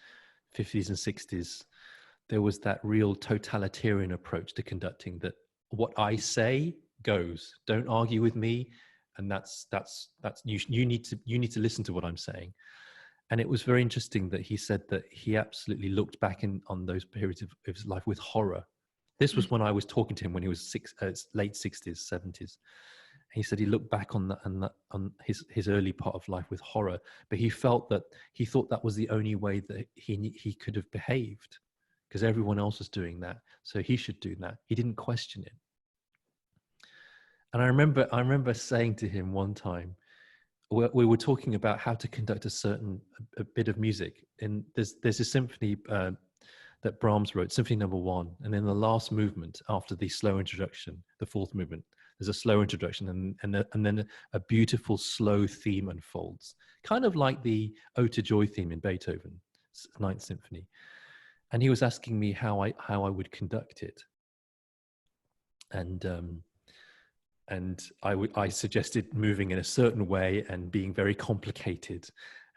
50s and 60s, there was that real totalitarian approach to conducting, that what I say goes. Don't argue with me. And that's you need to listen to what I'm saying. And it was very interesting that he said that he absolutely looked back on those periods of his life with horror. This was when I was talking to him when he was late 60s, 70s. He said he looked back on his early part of life with horror, but he thought that was the only way that he could have behaved, because everyone else was doing that, so he should do that. He didn't question it. And I remember saying to him one time, we were talking about how to conduct a bit of music, and there's a symphony that Brahms wrote, Symphony No. 1, and in the last movement, after the slow introduction, the fourth movement, there's a slow introduction, and then a beautiful slow theme unfolds, kind of like the Ode to Joy theme in Beethoven's Ninth Symphony. And he was asking me how I would conduct it, and I suggested moving in a certain way and being very complicated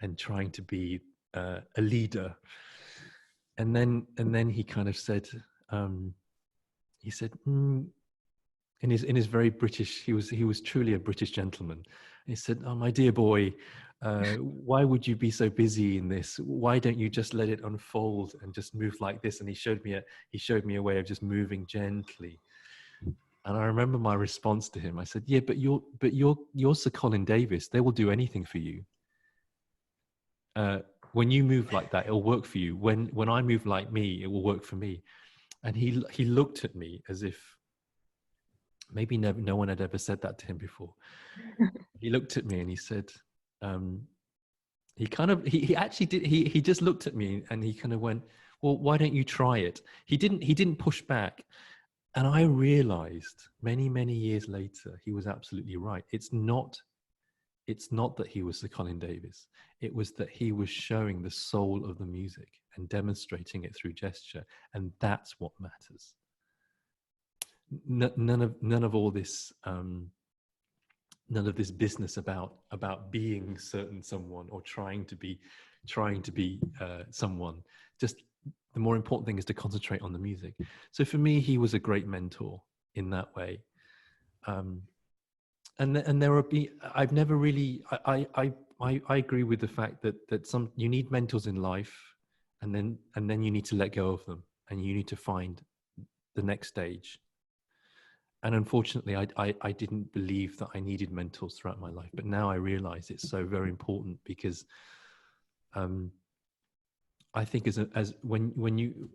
and trying to be a leader. And then he kind of said, in his very British, he was truly a British gentleman. He said, "Oh, my dear boy, why would you be so busy in this? Why don't you just let it unfold and just move like this?" And he showed me a way of just moving gently. And I remember my response to him. I said, "Yeah, but you're Sir Colin Davis. They will do anything for you. When you move like that, it'll work for you. When I move like me, it will work for me." And he looked at me as if maybe no one had ever said that to him before. He looked at me and he said, he actually did. He just looked at me and he kind of went, "Well, why don't you try it?" He didn't push back. And I realized many years later, he was absolutely right. It's not that he was Sir Colin Davis. It was that he was showing the soul of the music and demonstrating it through gesture. And that's what matters. none of all this none of this business about being certain someone or trying to be someone. Just the more important thing is to concentrate on the music. So for me, he was a great mentor in that way. And there will be, I've never really, I agree with the fact that you need mentors in life, and then you need to let go of them, and you need to find the next stage. And unfortunately, I didn't believe that I needed mentors throughout my life, but now I realize it's so very important, because I think as when you,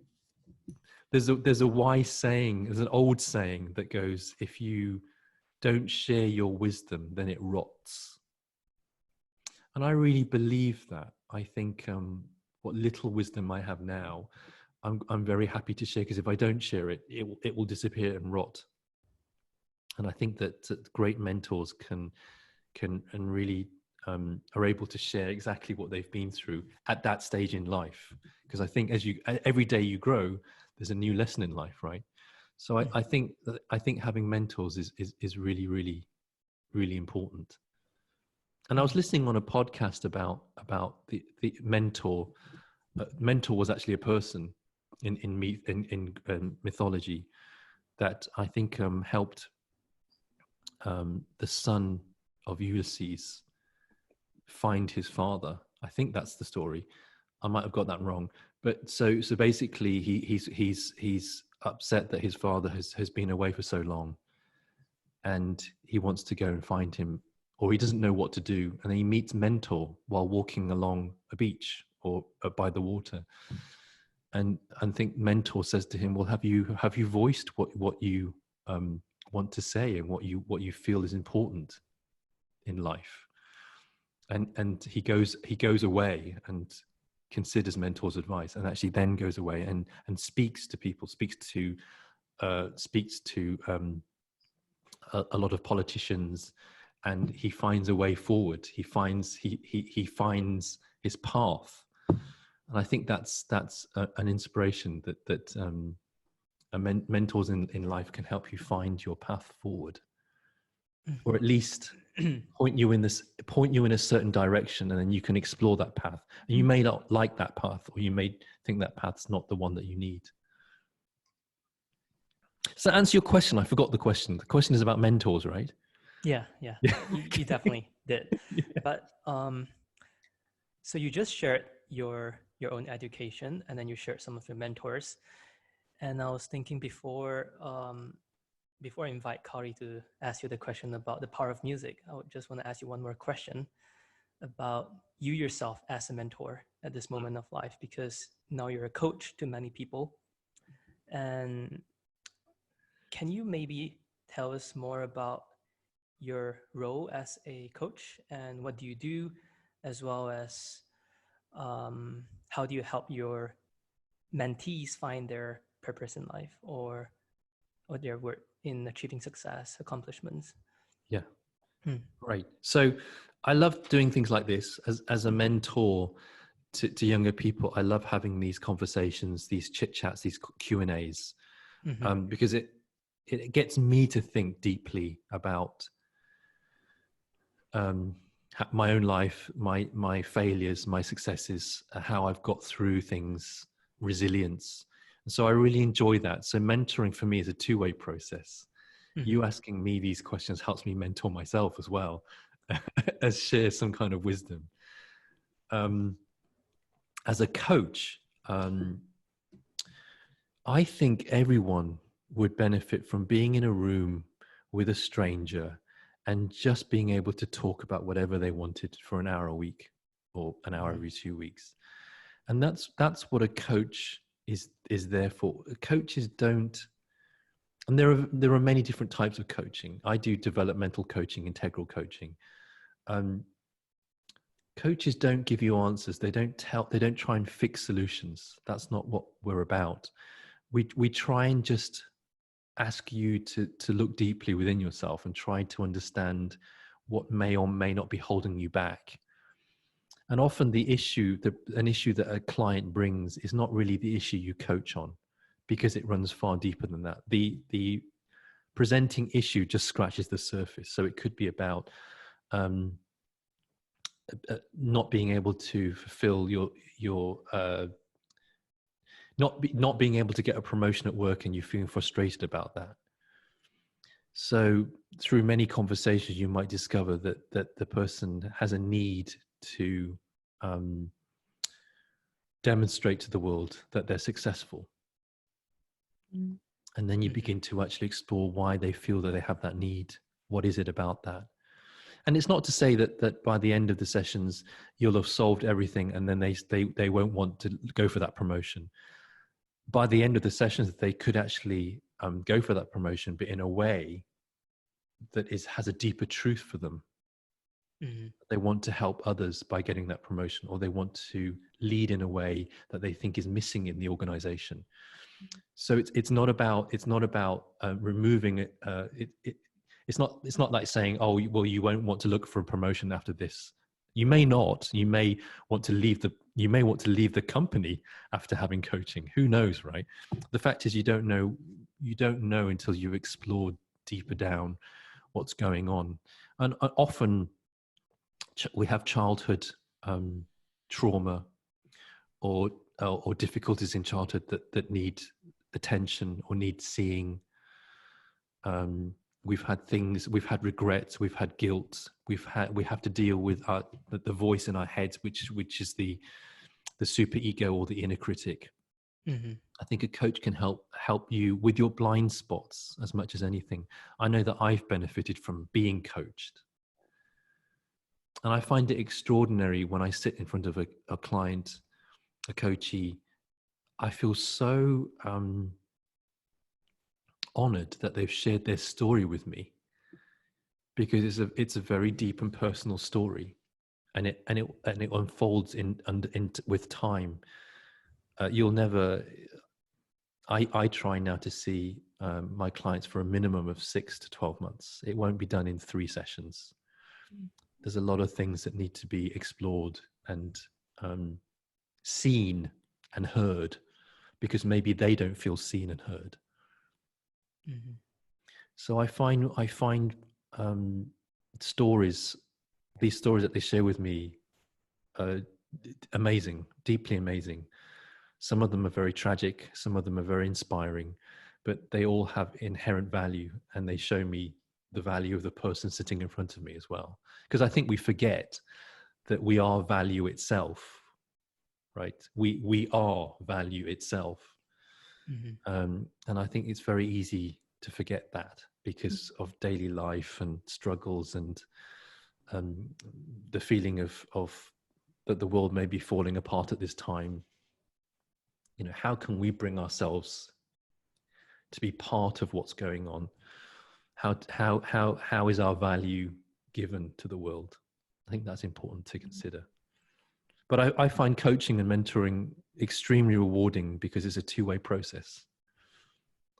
there's a wise saying, there's an old saying that goes, if you don't share your wisdom, then it rots. And I really believe that. I think what little wisdom I have now, I'm very happy to share, because if I don't share it, it will disappear and rot. And I think that great mentors can and really are able to share exactly what they've been through at that stage in life. Because I think every day you grow, there's a new lesson in life, right? So I think having mentors is really, really, really important. And I was listening on a podcast about the mentor. Mentor was actually a person in mythology that I think helped the son of Ulysses find his father. I think that's the story. I might have got that wrong, but so basically he's upset that his father has been away for so long, and he wants to go and find him, or he doesn't know what to do, and then he meets Mentor while walking along a beach or by the water, and I think Mentor says to him, well, have you voiced what you want to say and what you feel is important in life? And he goes away and considers Mentor's advice, and actually then goes away and speaks to people, speaks to a lot of politicians, and he finds a way forward. He finds his path, and I think that's an inspiration that mentors in life can help you find your path forward, or at least point you in a certain direction, and then you can explore that path. And you may not like that path, or you may think that path's not the one that you need. So to answer your question, I forgot the question. The question is about mentors, right? Yeah. You definitely did. Yeah. But so you just shared your own education, and then you shared some of your mentors. And I was thinking before I invite Kari to ask you the question about the power of music, I would just want to ask you one more question about you yourself as a mentor at this moment of life, because now you're a coach to many people. And can you maybe tell us more about your role as a coach, and what do you do, as well as how do you help your mentees find their purpose in life, or their work in achieving success, accomplishments? Yeah. Right. So I love doing things like this as a mentor to younger people. I love having these conversations, these chit chats, these Q&As, because it gets me to think deeply about my own life, my failures, my successes, how I've got through things, resilience. And so I really enjoy that. So mentoring for me is a two-way process. You asking me these questions helps me mentor myself as well, as share some kind of wisdom. As a coach, I think everyone would benefit from being in a room with a stranger and just being able to talk about whatever they wanted for an hour a week, or an hour every 2 weeks. And that's what a coach is there for. Coaches don't, and there are many different types of coaching. I do developmental coaching, integral coaching. Coaches don't give you answers. They don't try and fix solutions. That's not what we're about. We try and just ask you to look deeply within yourself and try to understand what may or may not be holding you back. And often an issue that a client brings is not really the issue you coach on, because it runs far deeper than that. The presenting issue just scratches the surface. So it could be about not being able to fulfill your not being able to get a promotion at work, and you feeling frustrated about that. So through many conversations, you might discover that the person has a need to demonstrate to the world that they're successful. Mm. And then you begin to actually explore why they feel that they have that need. What is it about that? And it's not to say that by the end of the sessions, you'll have solved everything and then they won't want to go for that promotion. By the end of the sessions, they could actually go for that promotion, but in a way that has a deeper truth for them. Mm-hmm. They want to help others by getting that promotion, or they want to lead in a way that they think is missing in the organization. So it's not about removing it. It's not like saying, oh well, you won't want to look for a promotion after this. You may not. You may want to leave the company after having coaching. Who knows, right? The fact is, you don't know until you've explored deeper down what's going on. And often we have childhood trauma or difficulties in childhood that need attention or need seeing. We've had regrets, we've had guilt, we have to deal with the voice in our heads, which is the super ego or the inner critic. Mm-hmm. I think a coach can help you with your blind spots as much as anything. I know that I've benefited from being coached. And I find it extraordinary when I sit in front of a client, a coachee. I feel so honored that they've shared their story with me, because it's a very deep and personal story, and it unfolds in with time. You'll never. I try now to see my clients for a minimum of 6 to 12 months. It won't be done in 3 sessions. There's a lot of things that need to be explored and seen and heard, because maybe they don't feel seen and heard. Mm-hmm. So I find stories, these stories that they share with me, amazing, deeply amazing. Some of them are very tragic, some of them are very inspiring, but they all have inherent value, and they show me the value of the person sitting in front of me as well. Because I think we forget that we are value itself, right? We are value itself. Mm-hmm. And I think it's very easy to forget that because of daily life and struggles and the feeling of that the world may be falling apart at this time. You know, how can we bring ourselves to be part of what's going on? How is our value given to the world? I think that's important to consider. But I find coaching and mentoring extremely rewarding because it's a two-way process.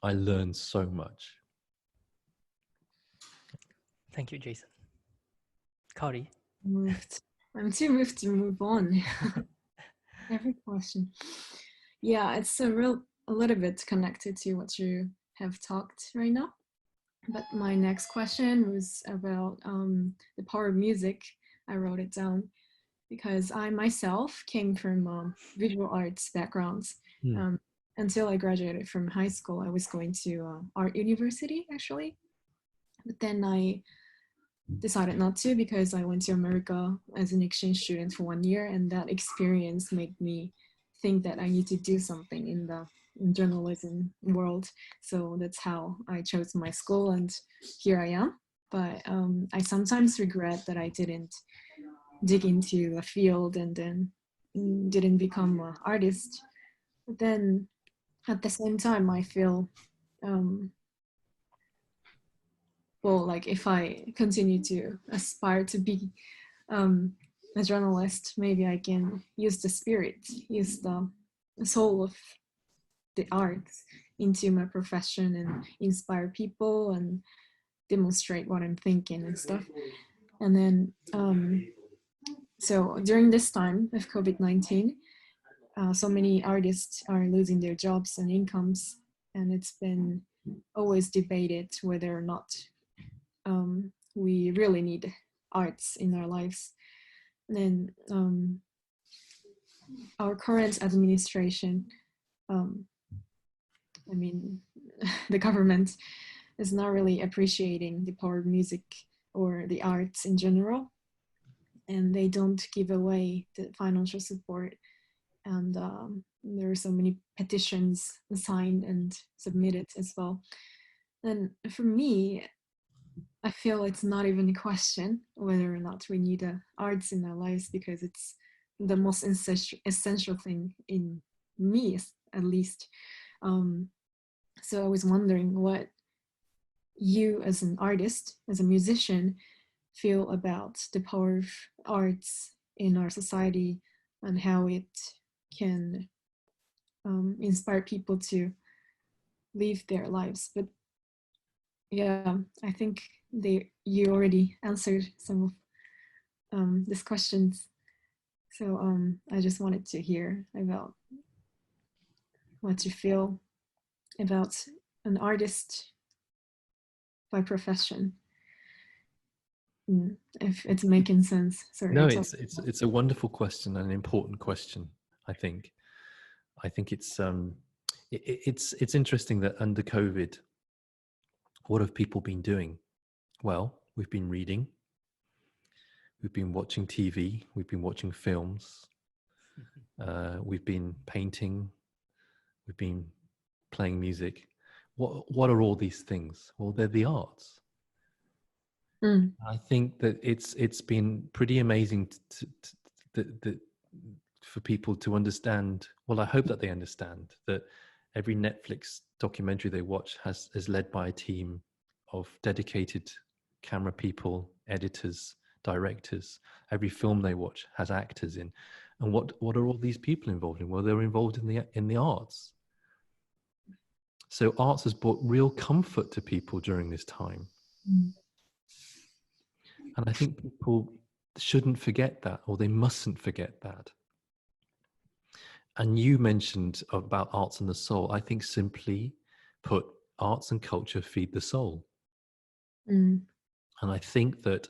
I learn so much. Thank you, Jason. Kaori? I'm too moved to move on. Every question. Yeah, it's a little bit connected to what you have talked right now. But my next question was about the power of music. I wrote it down because I myself came from visual arts backgrounds. Until I graduated from high school, I was going to art university, actually. But then I decided not to because I went to America as an exchange student for 1 year, and that experience made me think that I need to do something in the journalism world. So that's how I chose my school, and here I am. But I sometimes regret that I didn't dig into the field and then didn't become an artist. But then at the same time, I feel well, like if I continue to aspire to be a journalist, maybe I can use the spirit, use the soul of the arts into my profession and inspire people and demonstrate what I'm thinking and stuff. And then, so during this time of COVID-19, so many artists are losing their jobs and incomes, and it's been always debated whether or not we really need arts in our lives. And then our current administration, I mean, the government is not really appreciating the power of music or the arts in general, and they don't give away the financial support. And there are so many petitions signed and submitted as well. And for me, I feel it's not even a question whether or not we need arts in our lives, because it's the most essential thing in me, at least. So I was wondering what you as an artist, as a musician, feel about the power of arts in our society and how it can inspire people to live their lives. But yeah, I think you already answered some of these questions. So I just wanted to hear about what you feel about an artist by profession. If it's making sense. Sorry. No, it's a wonderful question and an important question. I think it's interesting that under COVID, what have people been doing? Well, we've been reading, we've been watching TV, we've been watching films, we've been painting, we've been playing music. What are all these things? Well, they're the arts. I think that it's been pretty amazing for people to understand. Well, I hope that they understand that every Netflix documentary they watch is led by a team of dedicated camera people, editors, directors. Every film they watch has actors in. And what are all these people involved in? Well, they're involved in the arts. So arts has brought real comfort to people during this time. And I think people shouldn't forget that, or they mustn't forget that. And you mentioned about arts and the soul. I think simply put, arts and culture feed the soul. And I think that,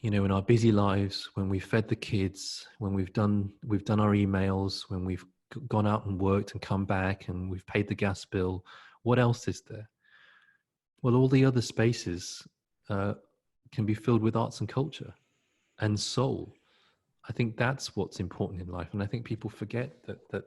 you know, in our busy lives, when we fed the kids, when we've done our emails, when we've gone out and worked and come back and we've paid the gas bill, what else is there? Well, all the other spaces can be filled with arts and culture and soul. I think that's what's important in life. And I think people forget that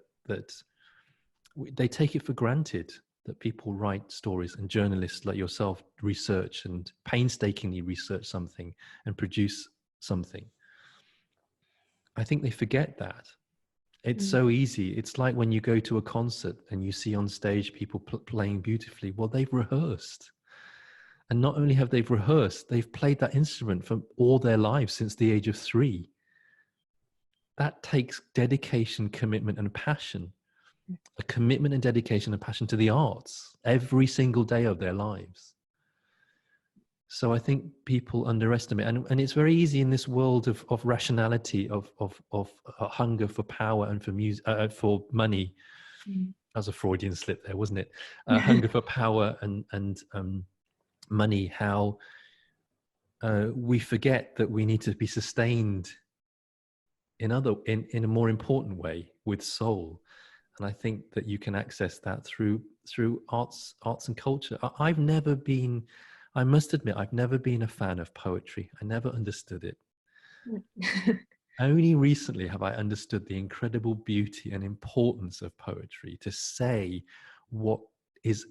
they take it for granted that people write stories and journalists like yourself research and painstakingly research something and produce something. I think they forget that. It's so easy. It's like when you go to a concert and you see on stage people playing beautifully. Well, they've rehearsed. And not only have they rehearsed, they've played that instrument for all their lives since the age of 3. That takes dedication, commitment, and passion. A commitment and dedication and passion to the arts every single day of their lives. So I think people underestimate, and it's very easy in this world of rationality, of hunger for power and for music, for money. That was a Freudian slip there, wasn't it? Hunger for power and money. How we forget that we need to be sustained in a more important way with soul. And I think that you can access that through arts and culture. I must admit, I've never been a fan of poetry. I never understood it. Only recently have I understood the incredible beauty and importance of poetry to say what is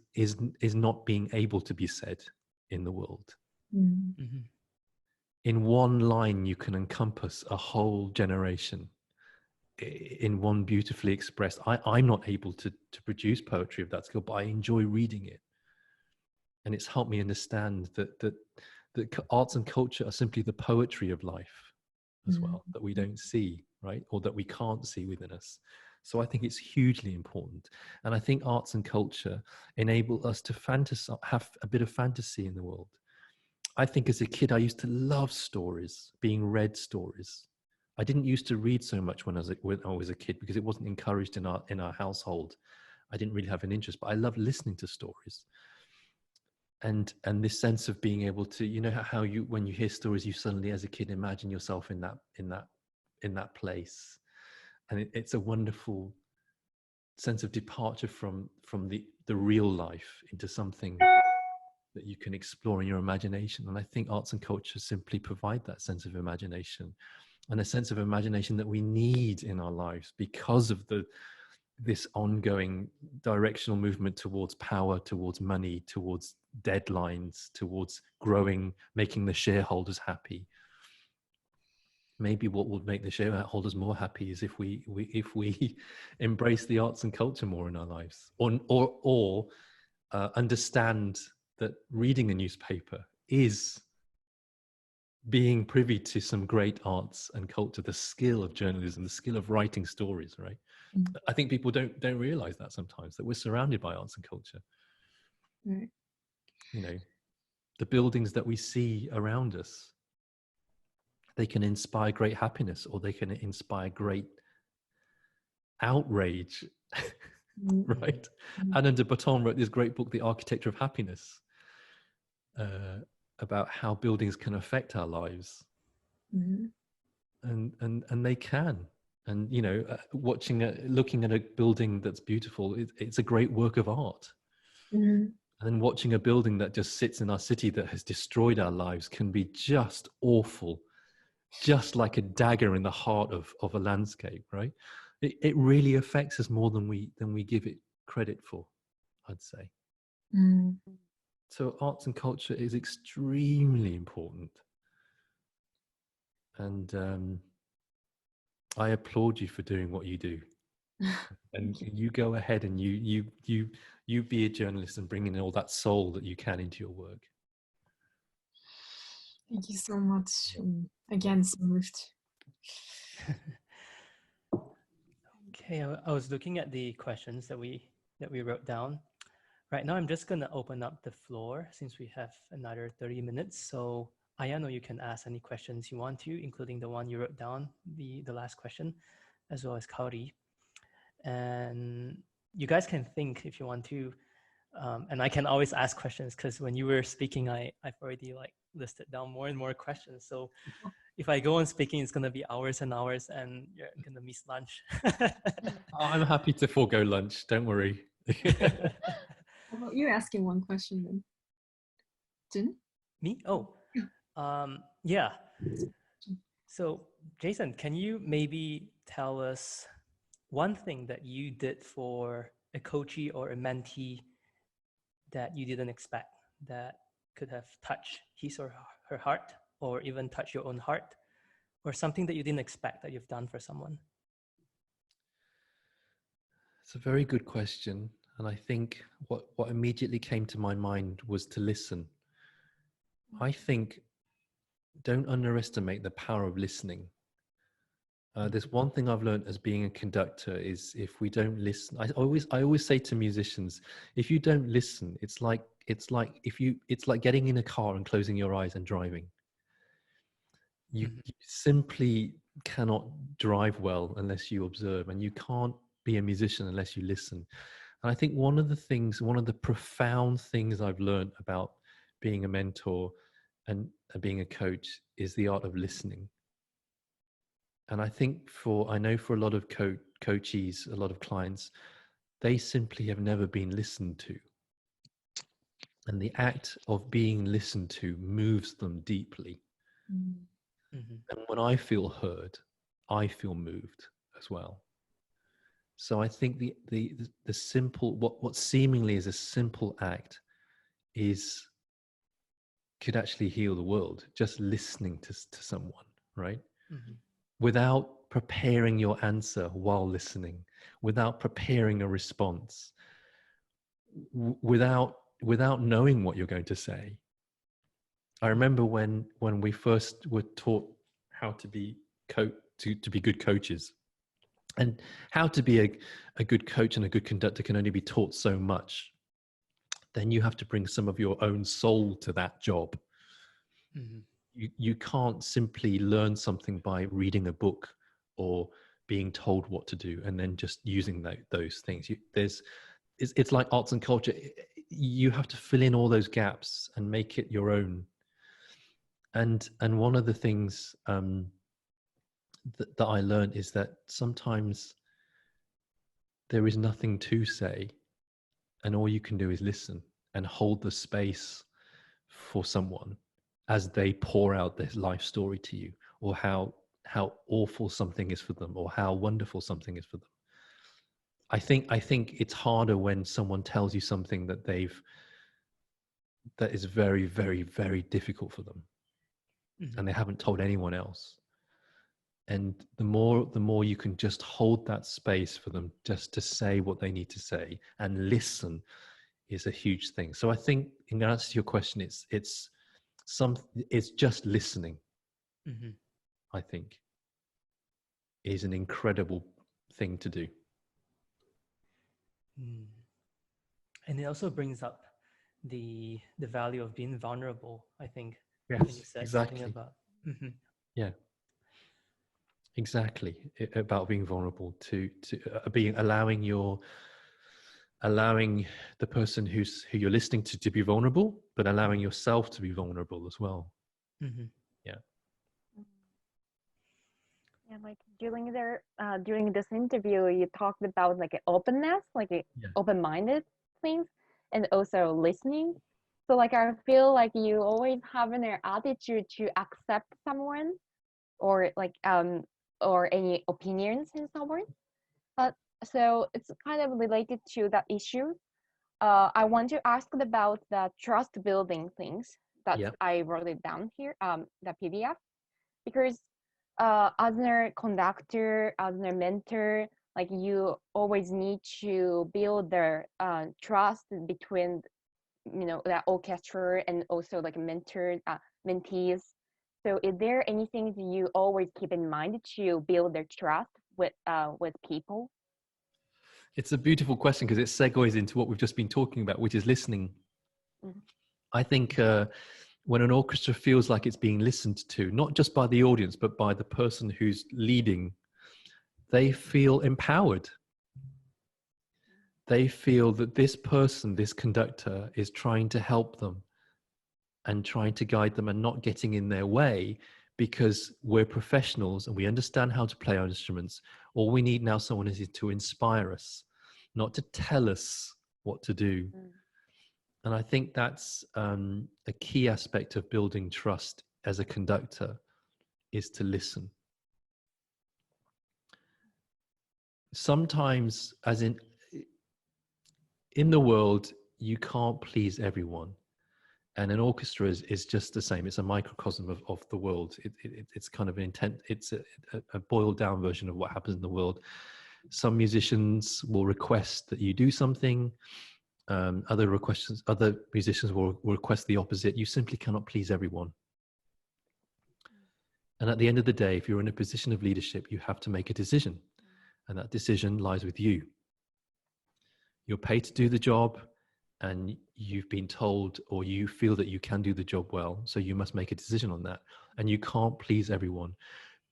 not being able to be said in the world. In one line, you can encompass a whole generation. In one beautifully expressed. I'm not able to produce poetry of that skill, but I enjoy reading it. And it's helped me understand that arts and culture are simply the poetry of life as well, that we don't see, right? Or that we can't see within us. So I think it's hugely important. And I think arts and culture enable us to have a bit of fantasy in the world. I think as a kid, I used to love stories, being read stories. I didn't used to read so much when I was a kid because it wasn't encouraged in our household. I didn't really have an interest, but I love listening to stories. And this sense of being able to, you know, how you, when you hear stories, you suddenly as a kid imagine yourself in that place. And it's a wonderful sense of departure from the real life into something that you can explore in your imagination. And I think arts and culture simply provide that sense of imagination, and a sense of imagination that we need in our lives because of this ongoing directional movement towards power, towards money, towards deadlines, towards growing, making the shareholders happy. Maybe what would make the shareholders more happy is if we embrace the arts and culture more in our lives, or understand that reading a newspaper is being privy to some great arts and culture, the skill of journalism, the skill of writing stories, right? Mm. I think people don't realize that sometimes, that we're surrounded by arts and culture. Right. You know, the buildings that we see around us, they can inspire great happiness, or they can inspire great outrage, right? Alain de Botton wrote this great book, The Architecture of Happiness, about how buildings can affect our lives. And they can. And, you know, looking at a building that's beautiful, it's a great work of art. And then watching a building that just sits in our city that has destroyed our lives can be just awful, just like a dagger in the heart of a landscape, right? It really affects us more than we give it credit for, I'd say. So arts and culture is extremely important. And I applaud you for doing what you do. And you go ahead and you be a journalist and bring in all that soul that you can into your work. Thank you so much. Again, so moved. Okay, I was looking at the questions that we wrote down. Right now, I'm just gonna open up the floor since we have another 30 minutes. So Ayano, you can ask any questions you want to, including the one you wrote down, the last question, as well as Kaori. And you guys can think if you want to. And I can always ask questions because when you were speaking, I've already like listed down more and more questions. So if I go on speaking, it's gonna be hours and hours, and you're gonna miss lunch. I'm happy to forego lunch. Don't worry. How about you asking one question then? Jin? Me? Oh, yeah. So Jason, can you maybe tell us one thing that you did for a coachee or a mentee that you didn't expect, that could have touched his or her heart, or even touch your own heart, or something that you didn't expect that you've done for someone? It's a very good question. And I think what immediately came to my mind was to listen. I think don't underestimate the power of listening. There's one thing I've learned as being a conductor is if we don't listen, I always say to musicians, if you don't listen, it's like getting in a car and closing your eyes and driving. You simply cannot drive well unless you observe, and you can't be a musician unless you listen. And I think one of the profound things I've learned about being a mentor and being a coach is the art of listening. And I think I know for a lot of coachees, a lot of clients, they simply have never been listened to. And the act of being listened to moves them deeply. And when I feel heard, I feel moved as well. So I think the simple, what seemingly is a simple act could actually heal the world, just listening to someone, right? Without preparing your answer while listening, without preparing a response, without knowing what you're going to say. I remember when we first were taught how to be to be good coaches, and how to be a good coach and a good conductor can only be taught so much. Then you have to bring some of your own soul to that job. You can't simply learn something by reading a book or being told what to do and then just using those things. it's like arts and culture. You have to fill in all those gaps and make it your own. And one of the things that I learned is that sometimes there is nothing to say, and all you can do is listen and hold the space for someone as they pour out their life story to you, or how awful something is for them, or how wonderful something is for them. I think it's harder when someone tells you something that is very, very, very difficult for them, and they haven't told anyone else. And the more you can just hold that space for them just to say what they need to say and listen is a huge thing. So I think, in answer to your question, it's just listening. I think is an incredible thing to do. And it also brings up the value of being vulnerable, I think. Yes, when you said exactly. something about Yeah, exactly, about being vulnerable, to being allowing the person who you're listening to be vulnerable, but allowing yourself to be vulnerable as well. Yeah. Yeah, like during this interview, you talked about like openness, like open-minded things, and also listening. So like I feel like you always have an attitude to accept someone, or like or any opinions in someone. But so it's kind of related to that issue. I want to ask about the trust building things that I wrote it down here, the PDF, because as a conductor, as a mentor, like you always need to build the trust between, you know, the orchestra and also like mentees. So is there anything that you always keep in mind to build their trust with people? It's a beautiful question because it segues into what we've just been talking about, which is listening. I think when an orchestra feels like it's being listened to, not just by the audience, but by the person who's leading, they feel empowered. They feel that this person, this conductor, is trying to help them and trying to guide them and not getting in their way, because we're professionals and we understand how to play our instruments. All we need now, someone is to inspire us, not to tell us what to do. And I think that's a key aspect of building trust as a conductor, is to listen. Sometimes, as in the world, you can't please everyone. And an orchestra is just the same. It's a microcosm of the world. It's kind of an intent. It's a boiled down version of what happens in the world. Some musicians will request that you do something. Other musicians will request the opposite. You simply cannot please everyone. And at the end of the day, if you're in a position of leadership, you have to make a decision. And that decision lies with you. You're paid to do the job, and you've been told, or you feel that you can do the job well, so you must make a decision on that. And you can't please everyone,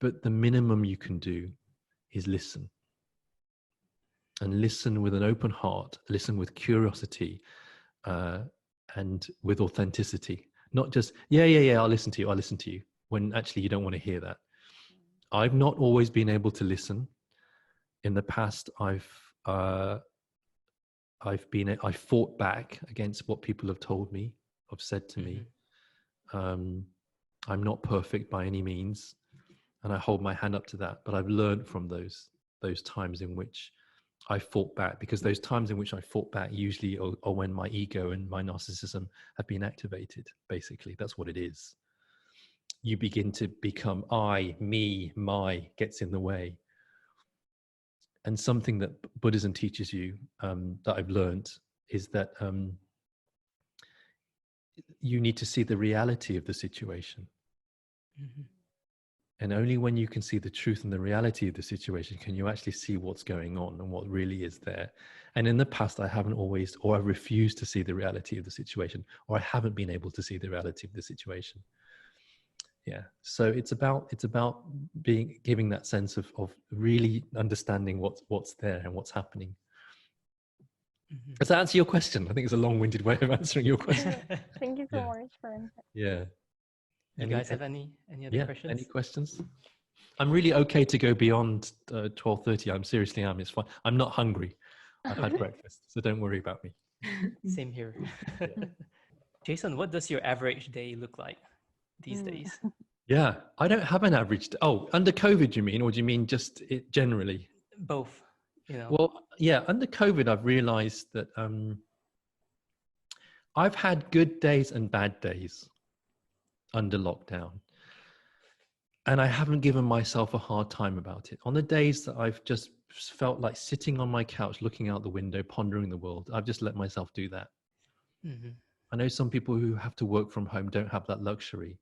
but the minimum you can do is listen. And listen with an open heart, listen with curiosity, and with authenticity. Not just, yeah, I'll listen to you, when actually you don't want to hear that. I've not always been able to listen. In the past, I've fought back against what people have told me, have said to me. I'm not perfect by any means, and I hold my hand up to that. But I've learned from those times in which I fought back, because those times in which I fought back usually are when my ego and my narcissism have been activated. Basically, that's what it is. You begin to become I, me, my gets in the way. And something that Buddhism teaches you, that I've learned, is that you need to see the reality of the situation. And only when you can see the truth and the reality of the situation can you actually see what's going on and what really is there. And in the past, I haven't always, or I've refused to see the reality of the situation, or I haven't been able to see the reality of the situation. Yeah. So it's about giving that sense of really understanding what's there and what's happening. Mhm. Does that answer your question? I think it's a long-winded way of answering your question. Thank you so Yeah. much for answering. Yeah. You guys have any other Yeah. questions? Any questions? I'm really okay to go beyond 12:30. I'm seriously am. It's fine. I'm not hungry. I've had breakfast, so don't worry about me. Same here. Jason, what does your average day look like these days? Yeah, I don't have an average. Oh, under COVID, you mean, or do you mean just it generally? Both, you know. Well, yeah, under COVID, I've realized that I've had good days and bad days under lockdown. And I haven't given myself a hard time about it. On the days that I've just felt like sitting on my couch, looking out the window, pondering the world, I've just let myself do that. Mhm. I know some people who have to work from home don't have that luxury.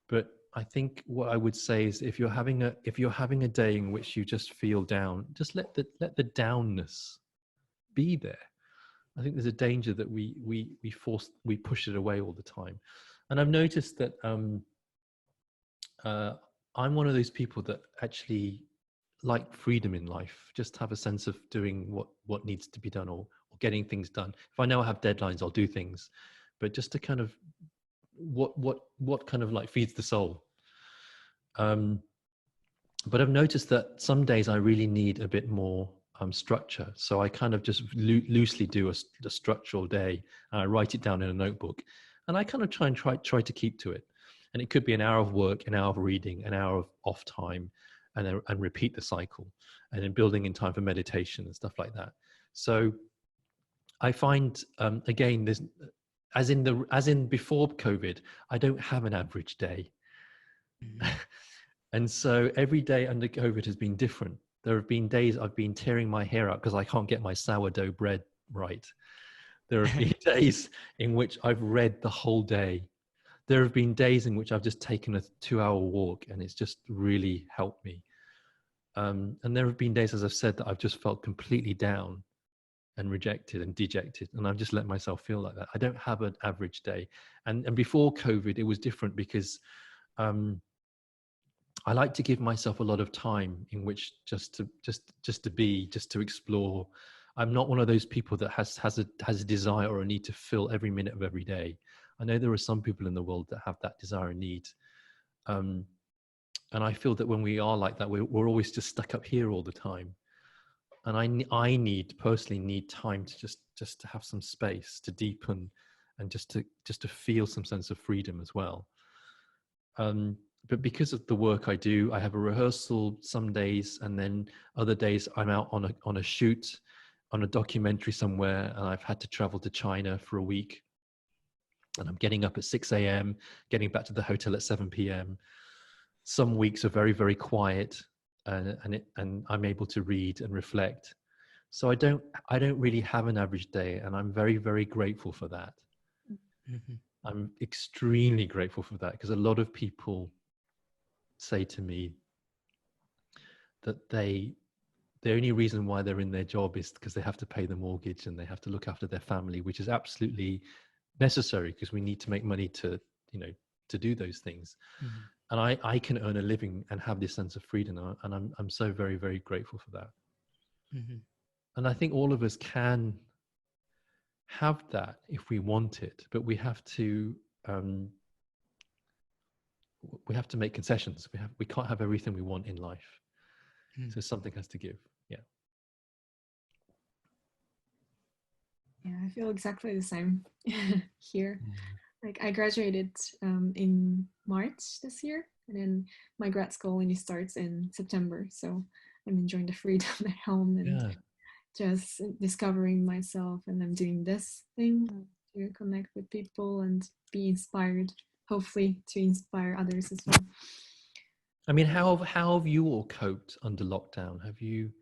But I think what I would say is if you're having a day in which you just feel down, just let the downness be there. I think there's a danger that we push it away all the time. And I've noticed that I'm one of those people that actually like freedom in life, just have a sense of doing what needs to be done or getting things done. If I know I have deadlines, I'll do things, but just to kind of what kind of like feeds the soul. But I've noticed that some days I really need a bit more structure. So I kind of just loosely do a structural day. And I write it down in a notebook, and I kind of try to keep to it. And it could be an hour of work, an hour of reading, an hour of off time, and repeat the cycle, and then building in time for meditation and stuff like that. So I find again, there's as in before COVID, I don't have an average day. Mhm. And so every day under COVID has been different. There have been days I've been tearing my hair out because I can't get my sourdough bread right. There have been days in which I've read the whole day. There have been days in which I've just taken a 2-hour walk and it's just really helped me. And there have been days, as I've said, that I've just felt completely down and rejected and dejected. And I've just let myself feel like that. I don't have an average day. And before COVID, it was different because I like to give myself a lot of time in which just to explore. I'm not one of those people that has a desire or a need to fill every minute of every day. I know there are some people in the world that have that desire and need. And I feel that when we are like that, we're always just stuck up here all the time. And I personally need time to just to have some space to deepen and just to feel some sense of freedom as well. But because of the work I do, I have a rehearsal some days, and then other days I'm out on a shoot, on a documentary somewhere, and I've had to travel to China for a week. And I'm getting up at 6 a.m., getting back to the hotel at 7 p.m. Some weeks are very, very quiet, and I'm able to read and reflect. So I don't really have an average day, and I'm very, very grateful for that. Mhm. I'm extremely grateful for that, because a lot of people say to me that the only reason why they're in their job is because they have to pay the mortgage and they have to look after their family, which is absolutely necessary because we need to make money to do those things. Mhm. And I can earn a living and have this sense of freedom, and I'm so very, very grateful for that. Mhm. And I think all of us can have that if we want it, but we have to make concessions. We can't have everything we want in life. Mhm. So something has to give. Yeah. Yeah, I feel exactly the same here. Like I graduated in March this year, and then my grad school only starts in September. So I'm enjoying the freedom at home and Yeah. just discovering myself, and I'm doing this thing to connect with people and be inspired, hopefully to inspire others as well. I mean, how have you all coped under lockdown? Have you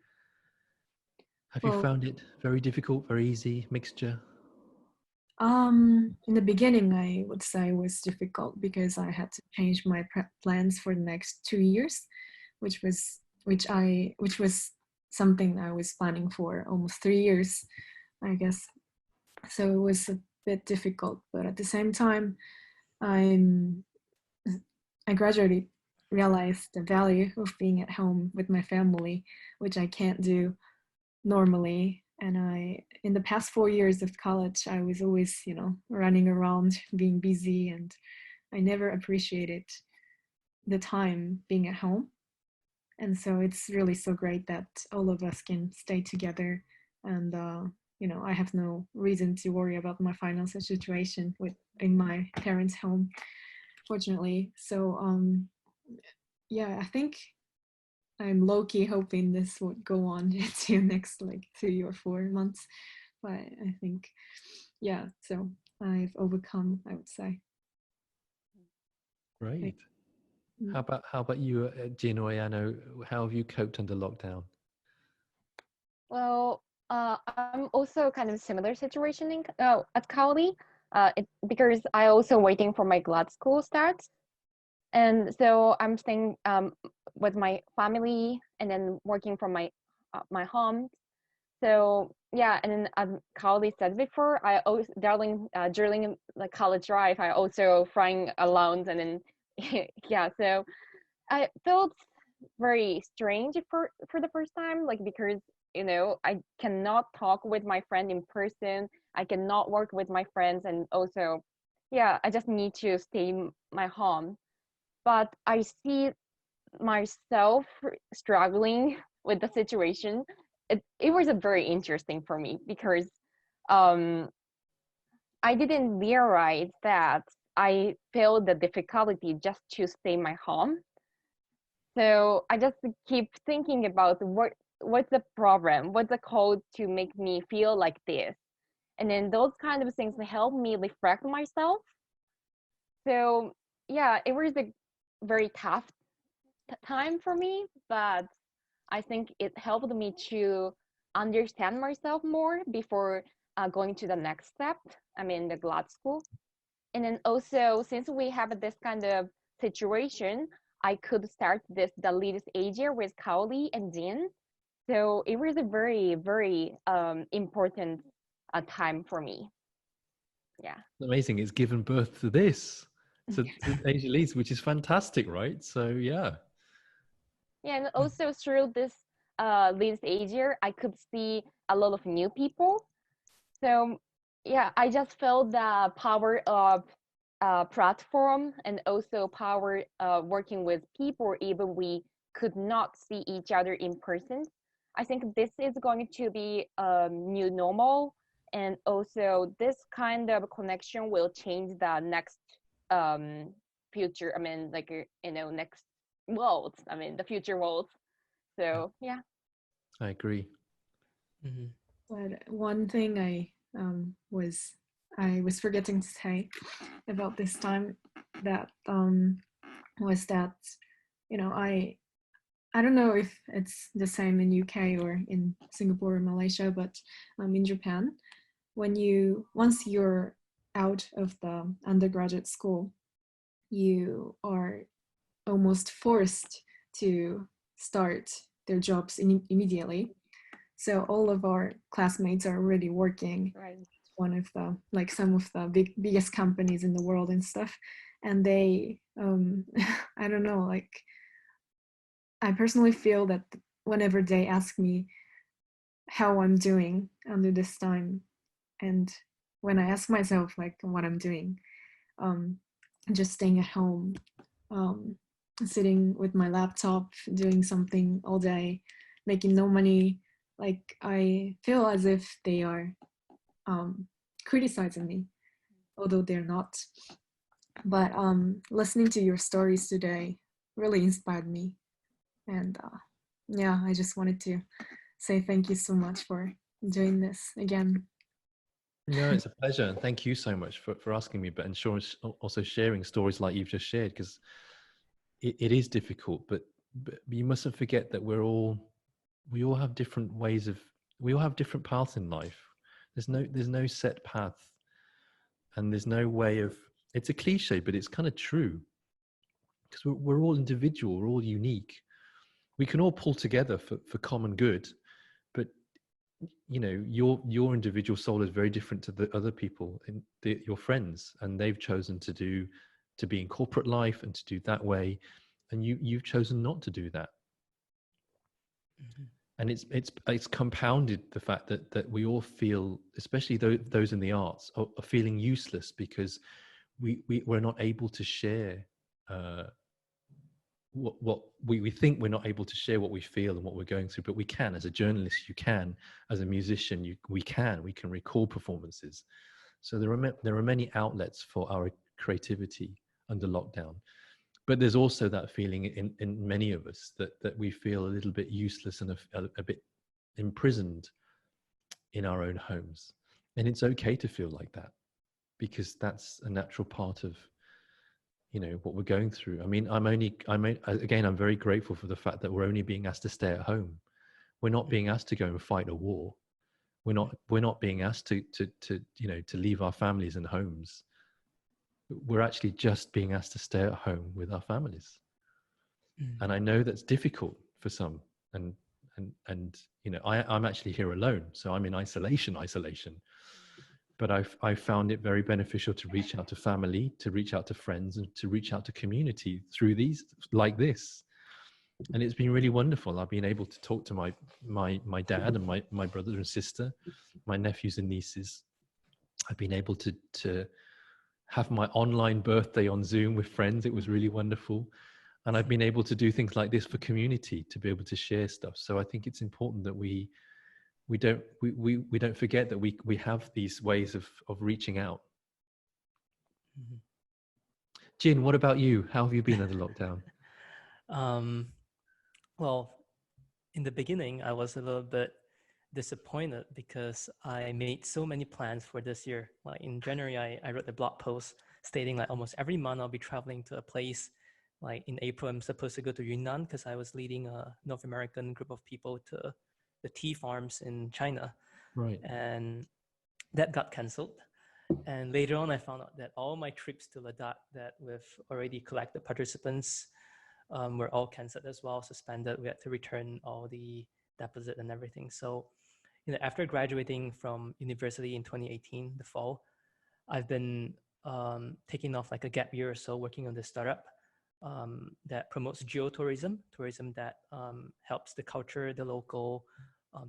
Well, found it very difficult, very easy, mixture? in the beginning, I would say it was difficult because I had to change my plans for the next 2 years, which was something I was planning for almost 3 years, I guess. So it was a bit difficult, but at the same time, I gradually realized the value of being at home with my family, which I can't do normally And in the past 4 years of college, I was always, running around, being busy, and I never appreciated the time being at home. And so it's really so great that all of us can stay together. And, I have no reason to worry about my financial situation in my parents' home, fortunately. So, yeah, I think I'm low-key hoping this would go on to next 3 or 4 months. But I think, yeah, so I've overcome, I would say. Great. How about you, Jin or Yano? How have you coped under lockdown? Well, I'm also kind of similar situation at Cowley, because I also waiting for my grad school starts, and so I'm staying with my family and then working from my home. So yeah, and then as Cowley said before, I always during the college life, I also flying alone, and then yeah, so I felt very strange for the first time, because I cannot talk with my friend in person. I cannot work with my friends, and also, yeah, I just need to stay in my home. But I see myself struggling with the situation. It was a very interesting for me because um, I didn't realize that I felt the difficulty just to stay in my home. So I just keep thinking about what's the problem, what's the code to make me feel like this, and then those kind of things help me reflect myself. So yeah, it was a very tough time for me, but I think it helped me to understand myself more before going to the next step. I mean, the grad school. And then also, since we have this kind of situation, I could start the latest age year with Kaoli and Jin. So it was a very, very important time for me. Yeah. Amazing. It's given birth to this, to Asia Leads, which is fantastic, right? So yeah. Yeah, and also through this latest age year, I could see a lot of new people. So yeah, I just felt the power of platform and also power working with people even we could not see each other in person. I think this is going to be a new normal, and also this kind of connection will change the next future. I mean, next world. I mean, the future world. So yeah. I agree. Mm-hmm. But one thing I was forgetting to say about this time that was that I don't know if it's the same in UK or in Singapore or Malaysia, but in Japan, once you're out of the undergraduate school, you are almost forced to start their jobs immediately. So all of our classmates are already working. Right. One of the some of the biggest companies in the world and stuff, and they I don't know, I personally feel that whenever they ask me how I'm doing under this time, and when I ask myself what I'm doing, just staying at home, sitting with my laptop, doing something all day, making no money, I feel as if they are criticizing me, although they're not. But listening to your stories today really inspired me, and yeah, I just wanted to say thank you so much for doing this again. No, it's a pleasure. And thank you so much for asking me, but also sharing stories like you've just shared, because it is difficult, but you mustn't forget that we all have different we all have different paths in life. There's no set path, and there's no way of, it's a cliche, but it's kind of true, because we're all individual, we're all unique. We can all pull together for common good, but your individual soul is very different to the other people and your friends, and they've chosen to be in corporate life and to do that way, and you've chosen not to do that. Mm-hmm. And it's compounded the fact that we all feel, especially those in the arts, are feeling useless because we're not able to share what we think we're not able to share what we feel and what we're going through, but we can. As a journalist, you can. As a musician, we can record performances. So there are many outlets for our creativity under lockdown. But there's also that feeling in many of us that we feel a little bit useless and a bit imprisoned in our own homes. And it's okay to feel like that, because that's a natural part of, you know, what we're going through. I mean, I'm very grateful for the fact that we're only being asked to stay at home. We're not being asked to go and fight a war. We're not being asked to you know, to leave our families and homes. We're actually just being asked to stay at home with our families. And I know that's difficult for some, and you know, I'm actually here alone, so I'm in isolation, but I found it very beneficial to reach out to family, to reach out to friends, and to reach out to community through these, like this. And it's been really wonderful. I've been able to talk to my dad and my brother and sister, my nephews and nieces. I've been able to have my online birthday on Zoom with friends. It was really wonderful. And I've been able to do things like this for community, to be able to share stuff. So I think it's important that we don't forget that we have these ways of reaching out. Mm-hmm. Jin, what about you? How have you been under lockdown? Well, in the beginning, I was a little bit disappointed because I made so many plans for this year. Like in January, I wrote a blog post stating like almost every month I'll be traveling to a place. Like in April, I'm supposed to go to Yunnan because I was leading a North American group of people to the tea farms in China. Right. And that got canceled. And later on, I found out that all my trips to Ladakh that with already collected participants were all canceled as well, suspended. We had to return all the deposit and everything. So, you know, after graduating from university in 2018, the fall, I've been taking off like a gap year or so working on this startup that promotes geotourism, tourism that helps the culture, the local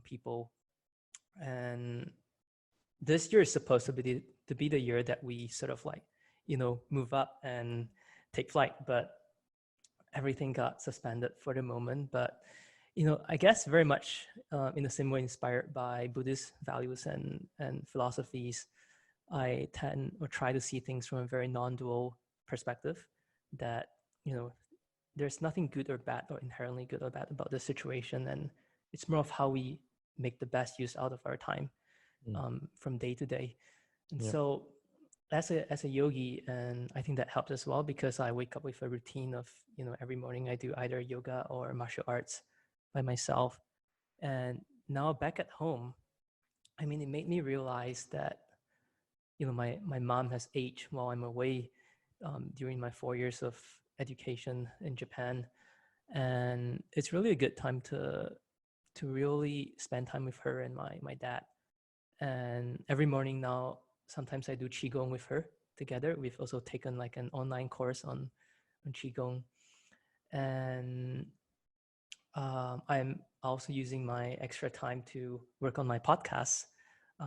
people. And this year is supposed to be the year that we sort of like, you know, move up and take flight, but everything got suspended for the moment. But, you know, I guess very much in the same way inspired by Buddhist values and philosophies, I tend or try to see things from a very non-dual perspective, that, you know, there's nothing good or bad or inherently good or bad about the situation. And it's more of how we make the best use out of our time from day to day. And so as a yogi, and I think that helps as well, because I wake up with a routine of, you know, every morning I do either yoga or martial arts by myself. And now back at home, I mean, it made me realize that, you know, my mom has aged while I'm away during my 4 years of education in Japan. And it's really a good time to really spend time with her and my dad. And every morning now, sometimes I do Qigong with her together. We've also taken like an online course on Qigong. And I'm also using my extra time to work on my podcasts,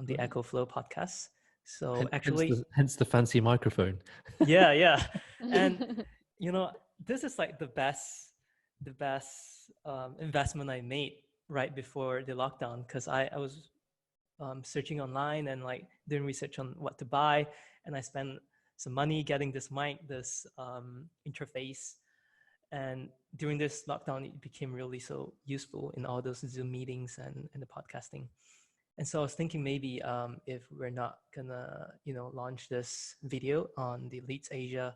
the Echo Flow podcast. So hence the fancy microphone. Yeah. And, you know, this is like the best investment I made right before the lockdown, because I was searching online and like doing research on what to buy, and I spent some money getting this mic, this interface, and during this lockdown it became really so useful in all those Zoom meetings and the podcasting. And so I was thinking maybe if we're not gonna, you know, launch this video on the Leads Asia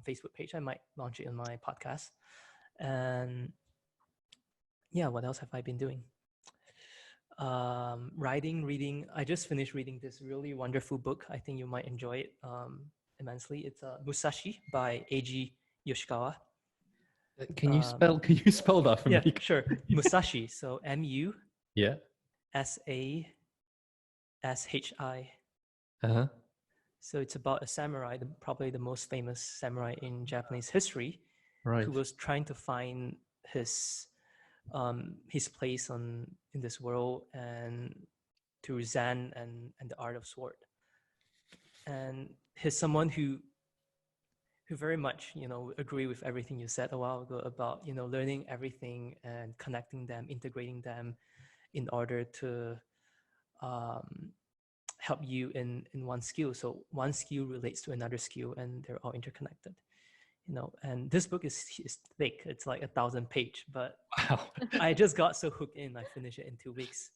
Facebook page, I might launch it in my podcast. And yeah, what else have I been doing? Writing, reading. I just finished reading this really wonderful book. I think you might enjoy it immensely. It's Musashi by Eiji Yoshikawa. Can you spell that for me? Yeah, sure. Musashi. So MU. Yeah. SASHI. So it's about a samurai, probably the most famous samurai in Japanese history, right, who was trying to find his his place in this world, and to Zen and the art of sword. And he's someone who very much, agree with everything you said a while ago about, learning everything and connecting them, integrating them in order to help you in one skill. So one skill relates to another skill, and they're all interconnected. And this book is thick. It's like 1,000 pages, but Wow. I just got so hooked in. I finished it in 2 weeks.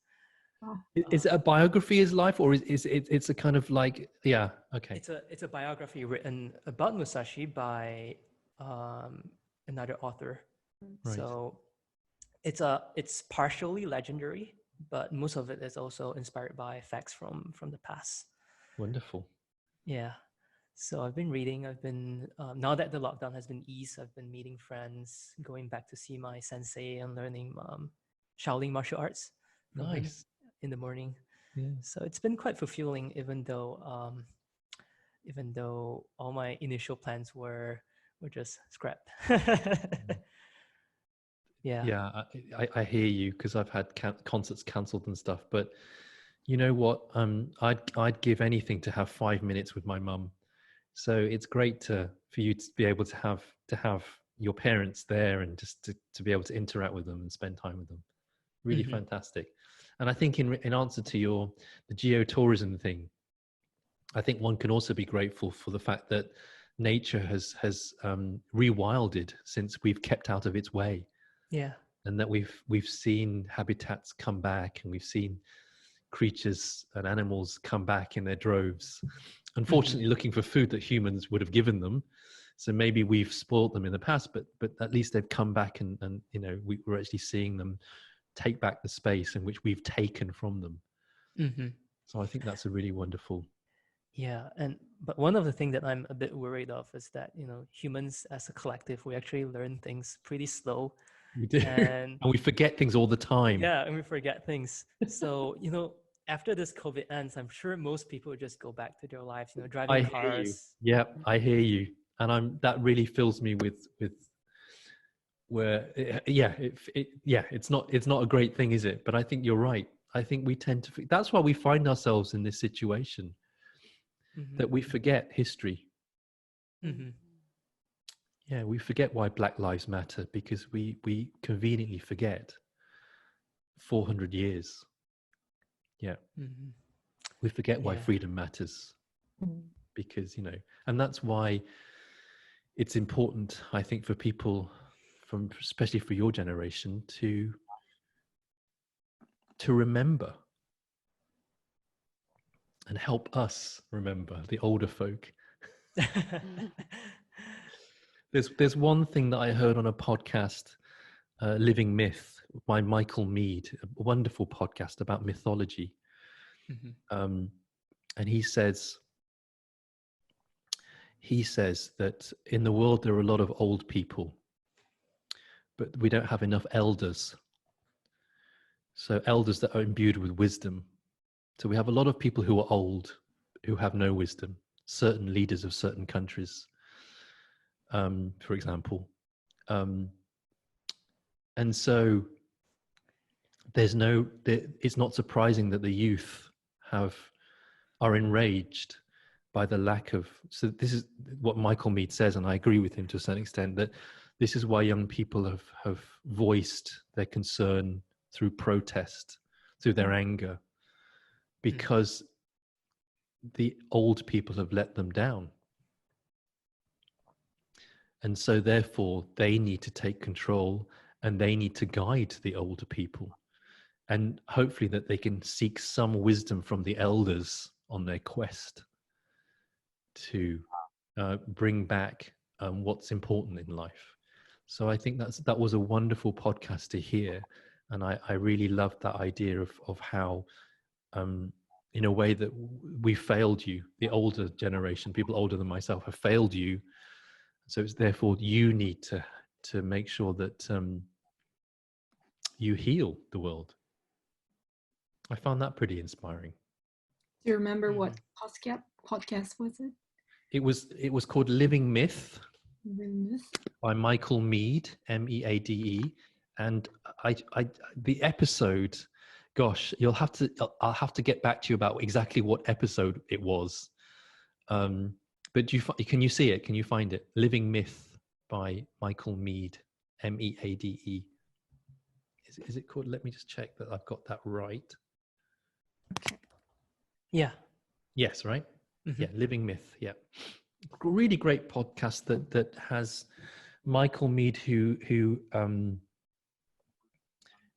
Is it a biography of his life, or it's a kind of like, yeah, okay. It's a biography written about Musashi by another author. Right. So it's partially legendary, but most of it is also inspired by facts from the past. Wonderful. Yeah. So I've been reading. I've been now that the lockdown has been eased, I've been meeting friends, going back to see my sensei, and learning Shaolin martial arts from him Nice. in the morning. Yeah. So it's been quite fulfilling, even though all my initial plans were just scrapped. Yeah, I hear you, because I've had concerts cancelled and stuff. But you know what? I'd give anything to have 5 minutes with my mum. So it's great for you to be able to have your parents there, and just to be able to interact with them and spend time with them. Really fantastic. And I think in answer to the geotourism thing, I think one can also be grateful for the fact that nature has rewilded since we've kept out of its way. Yeah. And that we've seen habitats come back, and we've seen creatures and animals come back in their droves, unfortunately looking for food that humans would have given them. So maybe we've spoiled them in the past, but at least they've come back, and we're actually seeing them take back the space in which we've taken from them. So I think that's a really wonderful. Yeah, but one of the things that I'm a bit worried of is that humans as a collective, we actually learn things pretty slow. We do, and we forget things all the time. Yeah, and we forget things. So after this COVID ends, I'm sure most people will just go back to their lives, driving cars. Yeah, I hear you, and that really fills me with where it's not a great thing, is it? But I think you're right. I think we tend to. That's why we find ourselves in this situation, that we forget history. Yeah, we forget why Black Lives Matter, because we conveniently forget 400 years. Yeah. We forget why freedom matters, because, and that's why it's important, I think, for people especially for your generation, to remember and help us remember, the older folk. There's one thing that I heard on a podcast, Living Myth by Michael Mead, a wonderful podcast about mythology. And he says that in the world there are a lot of old people, but we don't have enough elders. So elders that are imbued with wisdom. So we have a lot of people who are old, who have no wisdom, certain leaders of certain countries, for example. And so it's not surprising that the youth are enraged by the lack of, so this is what Michael Mead says, and I agree with him to a certain extent, that this is why young people have voiced their concern through protest, through their anger, because the old people have let them down. And so therefore they need to take control, and they need to guide the older people, and hopefully that they can seek some wisdom from the elders on their quest to bring back what's important in life. So I think that was a wonderful podcast to hear. And I really loved that idea of how, in a way, that we failed you, the older generation, people older than myself, have failed you. So it's therefore you need to make sure that you heal the world. I found that pretty inspiring. Do you remember what podcast was it? It was called Living Myth Living Myth by Michael Mead, Meade, and the episode, gosh, I'll have to get back to you about exactly what episode it was. But can you see it? Can you find it? Living Myth by Michael Meade, Meade. Is it called? Let me just check that I've got that right. Yeah. Yes, right? Mm-hmm. Yeah, Living Myth. Yeah. Really great podcast that has Michael Meade, who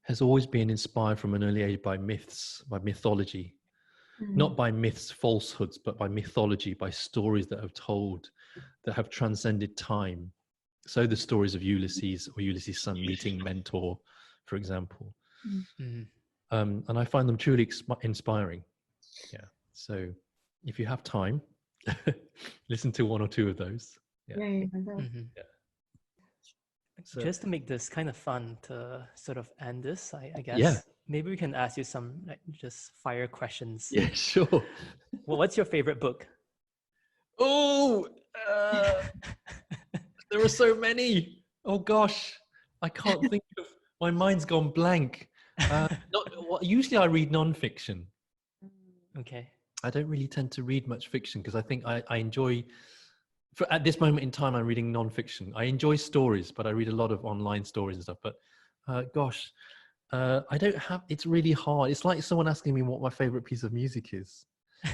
has always been inspired from an early age by myths, by mythology. Not by myths, falsehoods, but by mythology, by stories that have told, that have transcended time. So the stories of Ulysses or Ulysses' son meeting Mentor, for example. Mm-hmm. And I find them truly inspiring. Yeah. So if you have time, listen to one or two of those. Yeah. Mm-hmm. Yeah. So, just to make this kind of fun to sort of end this, I guess. Yeah. Maybe we can ask you some just fire questions. Yeah, sure. Well, what's your favorite book? Oh, there are so many. Oh gosh, I can't think of. My mind's gone blank. Usually I read nonfiction. Okay. I don't really tend to read much fiction because I think I enjoy. At this moment in time, I'm reading nonfiction. I enjoy stories, but I read a lot of online stories and stuff. But gosh, I don't have. It's really hard. It's like someone asking me what my favorite piece of music is.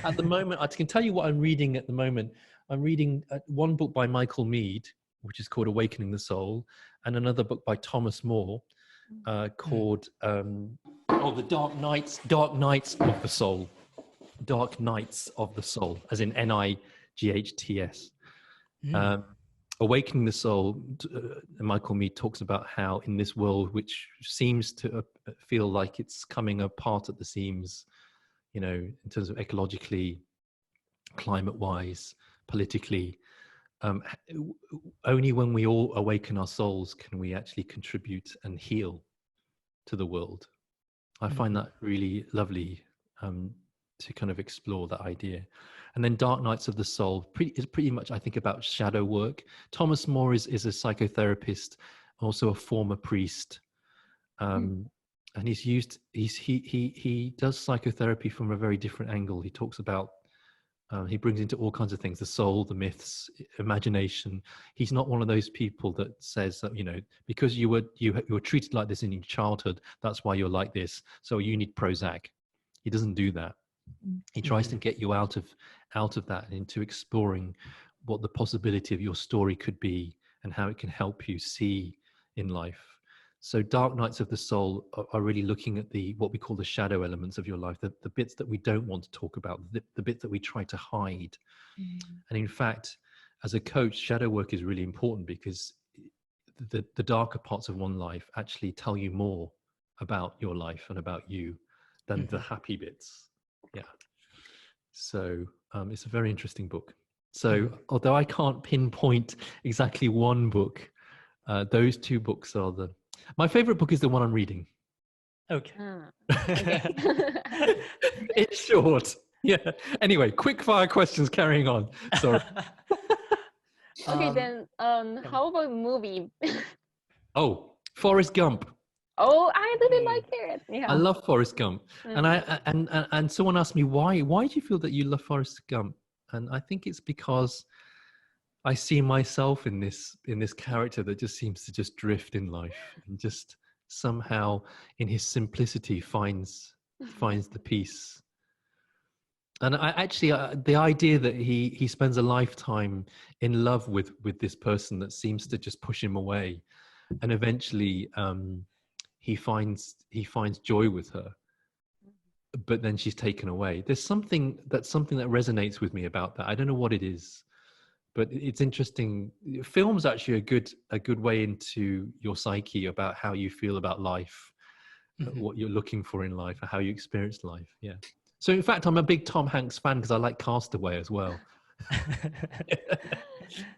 At the moment, I can tell you what I'm reading at the moment. I'm reading one book by Michael Meade, which is called Awakening the Soul, and another book by Thomas More called The Dark Nights of the Soul. Dark Nights of the Soul, as in Nights. Awakening the Soul, Michael Meade talks about how in this world, which seems to feel like it's coming apart at the seams, you know, in terms of ecologically, climate-wise, politically, only when we all awaken our souls can we actually contribute and heal to the world. I find that really lovely to kind of explore that idea. And then Dark Nights of the Soul is pretty much, I think, about shadow work. Thomas More is a psychotherapist, also a former priest. And he does psychotherapy from a very different angle. He talks about, he brings into all kinds of things, the soul, the myths, imagination. He's not one of those people that says that, you know, because you were treated like this in your childhood, that's why you're like this, so you need Prozac. He doesn't do that. He tries to get you out of that and into exploring what the possibility of your story could be and how it can help you see in life. So Dark Nights of the Soul are really looking at what we call the shadow elements of your life, the bits that we don't want to talk about, the bits that we try to hide. And in fact, as a coach, shadow work is really important because the darker parts of one life actually tell you more about your life and about you than the happy bits. Yeah. So it's a very interesting book. So although I can't pinpoint exactly one book, those two books are my favorite book is the one I'm reading. Okay. It's short. Yeah. Anyway, quick fire questions carrying on. Sorry. Okay, then how about movie? Oh, Forrest Gump. Oh, I really like it. Yeah. I love Forrest Gump. And someone asked me why do you feel that you love Forrest Gump? And I think it's because I see myself in this character that just seems to just drift in life and just somehow in his simplicity finds the peace. And I actually the idea that he spends a lifetime in love with this person that seems to just push him away, and eventually he finds joy with her, but then she's taken away. There's something that resonates with me about that. I don't know what it is, but it's interesting. Film's actually a good way into your psyche about how you feel about life, what you're looking for in life, or how you experience life. Yeah. So in fact, I'm a big Tom Hanks fan because I like Castaway as well.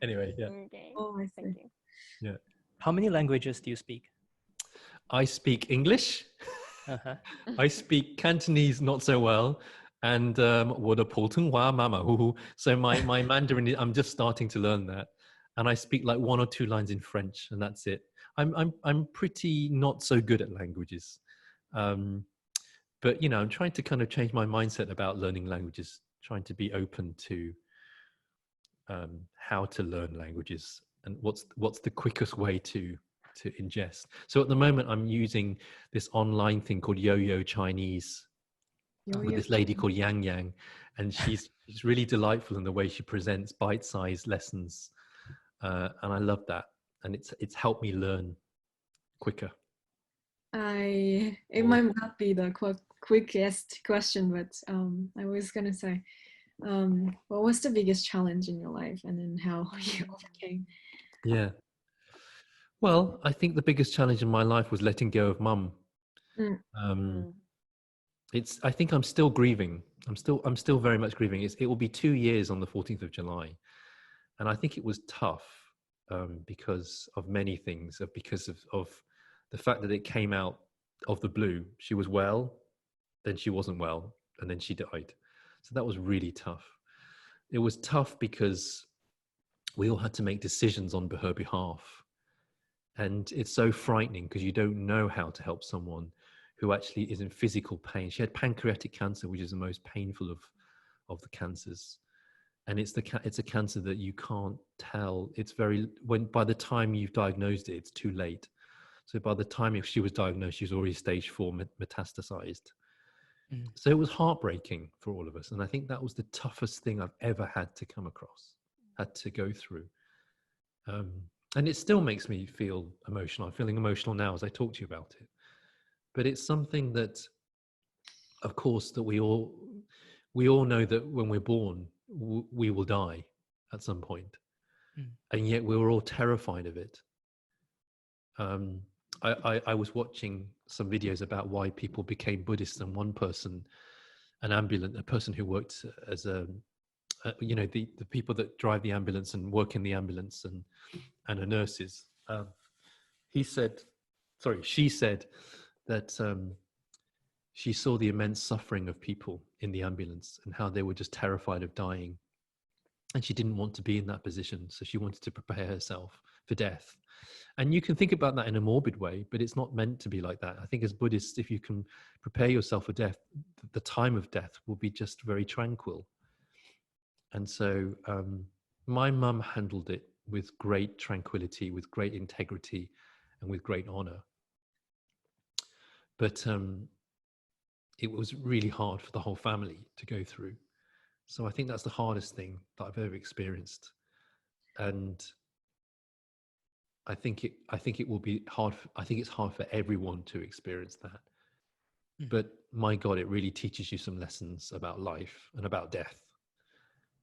Anyway, yeah. Okay. Oh, I Thank see. you. Yeah. How many languages do you speak? I speak English. I speak Cantonese not so well, and 我的普通话妈妈呼呼. So my Mandarin, I'm just starting to learn that, and I speak like 1 or 2 lines in French, and that's it. I'm pretty not so good at languages, but you know, I'm trying to kind of change my mindset about learning languages, trying to be open to how to learn languages and what's the quickest way to ingest. So at the moment, I'm using this online thing called Yo-Yo Chinese with this lady called Yang Yang, and she's really delightful in the way she presents bite-sized lessons, and I love that, and it's helped me learn quicker. It might not be the quickest question, but I was gonna say, what was the biggest challenge in your life, and then how you overcame? Yeah. Well, I think the biggest challenge in my life was letting go of mum. I think I'm still grieving. I'm still very much grieving. It will be 2 years on the 14th of July. And I think it was tough because of many things, because of the fact that it came out of the blue. She was well, then she wasn't well, and then she died. So that was really tough. It was tough because we all had to make decisions on her behalf. And it's so frightening because you don't know how to help someone who actually is in physical pain. She had pancreatic cancer, which is the most painful of the cancers. And it's a cancer that you can't tell. It's by the time you've diagnosed it, it's too late. So by the time if she was diagnosed, she was already stage 4 metastasized. So it was heartbreaking for all of us. And I think that was the toughest thing I've ever had to come across, had to go through. And it still makes me feel emotional. I'm feeling emotional now as I talk to you about it. But it's something that, of course, that we all know that when we're born, we will die at some point. And yet we're all terrified of it. I was watching some videos about why people became Buddhist, and one person, a person who worked as the people that drive the ambulance and work in the ambulance and the nurses. She said that she saw the immense suffering of people in the ambulance and how they were just terrified of dying. And she didn't want to be in that position. So she wanted to prepare herself for death. And you can think about that in a morbid way, but it's not meant to be like that. I think as Buddhists, if you can prepare yourself for death, the time of death will be just very tranquil. And so my mum handled it with great tranquility, with great integrity, and with great honor. But it was really hard for the whole family to go through. So I think that's the hardest thing that I've ever experienced. And I think it will be hard. I think it's hard for everyone to experience that. But my God, it really teaches you some lessons about life and about death.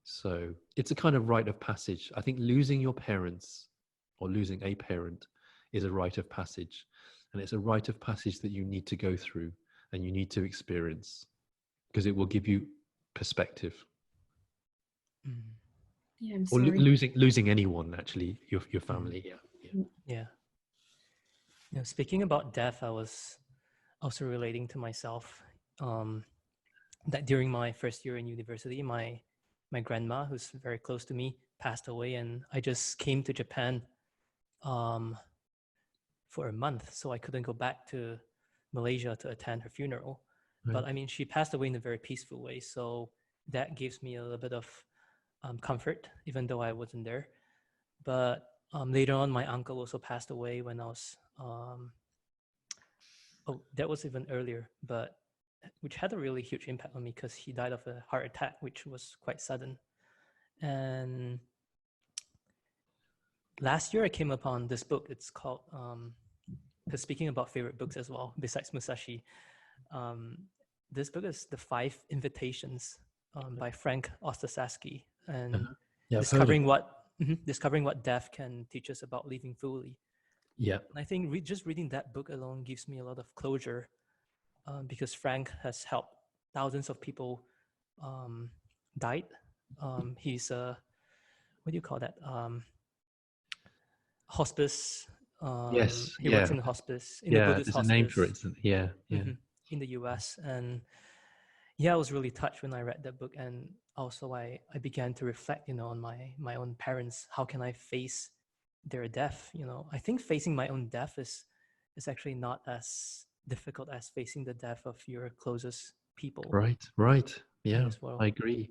So it's a kind of rite of passage. I think losing your parents or losing a parent is a rite of passage. And it's a rite of passage that you need to go through and you need to experience because it will give you perspective. Yeah, I'm or sorry. losing anyone, actually, your family. Yeah. You know, speaking about death, I was also relating to myself that during my first year in university, my grandma, who's very close to me, passed away, and I just came to Japan for a month, so I couldn't go back to Malaysia to attend her funeral. Right. But I mean, she passed away in a very peaceful way, so that gives me a little bit of comfort, even though I wasn't there. But later on, my uncle also passed away when I was that was even earlier, but which had a really huge impact on me because he died of a heart attack, which was quite sudden. And last year I came upon this book. It's called, because speaking about favorite books as well, besides Musashi, this book is The 5 Invitations by Frank Ostasaski, and discovering what death can teach us about living fully. Yeah. And I think just reading that book alone gives me a lot of closure because Frank has helped thousands of people died. He's what do you call that? Hospice. Yes. He works in the hospice, in the Buddhist there's hospice. a name for it, isn't it? Yeah. In the US. And yeah, I was really touched when I read that book. And also I began to reflect, on my own parents. How can I face they're deaf. I think facing my own death is actually not as difficult as facing the death of your closest people Right. in Yeah, this world. I agree.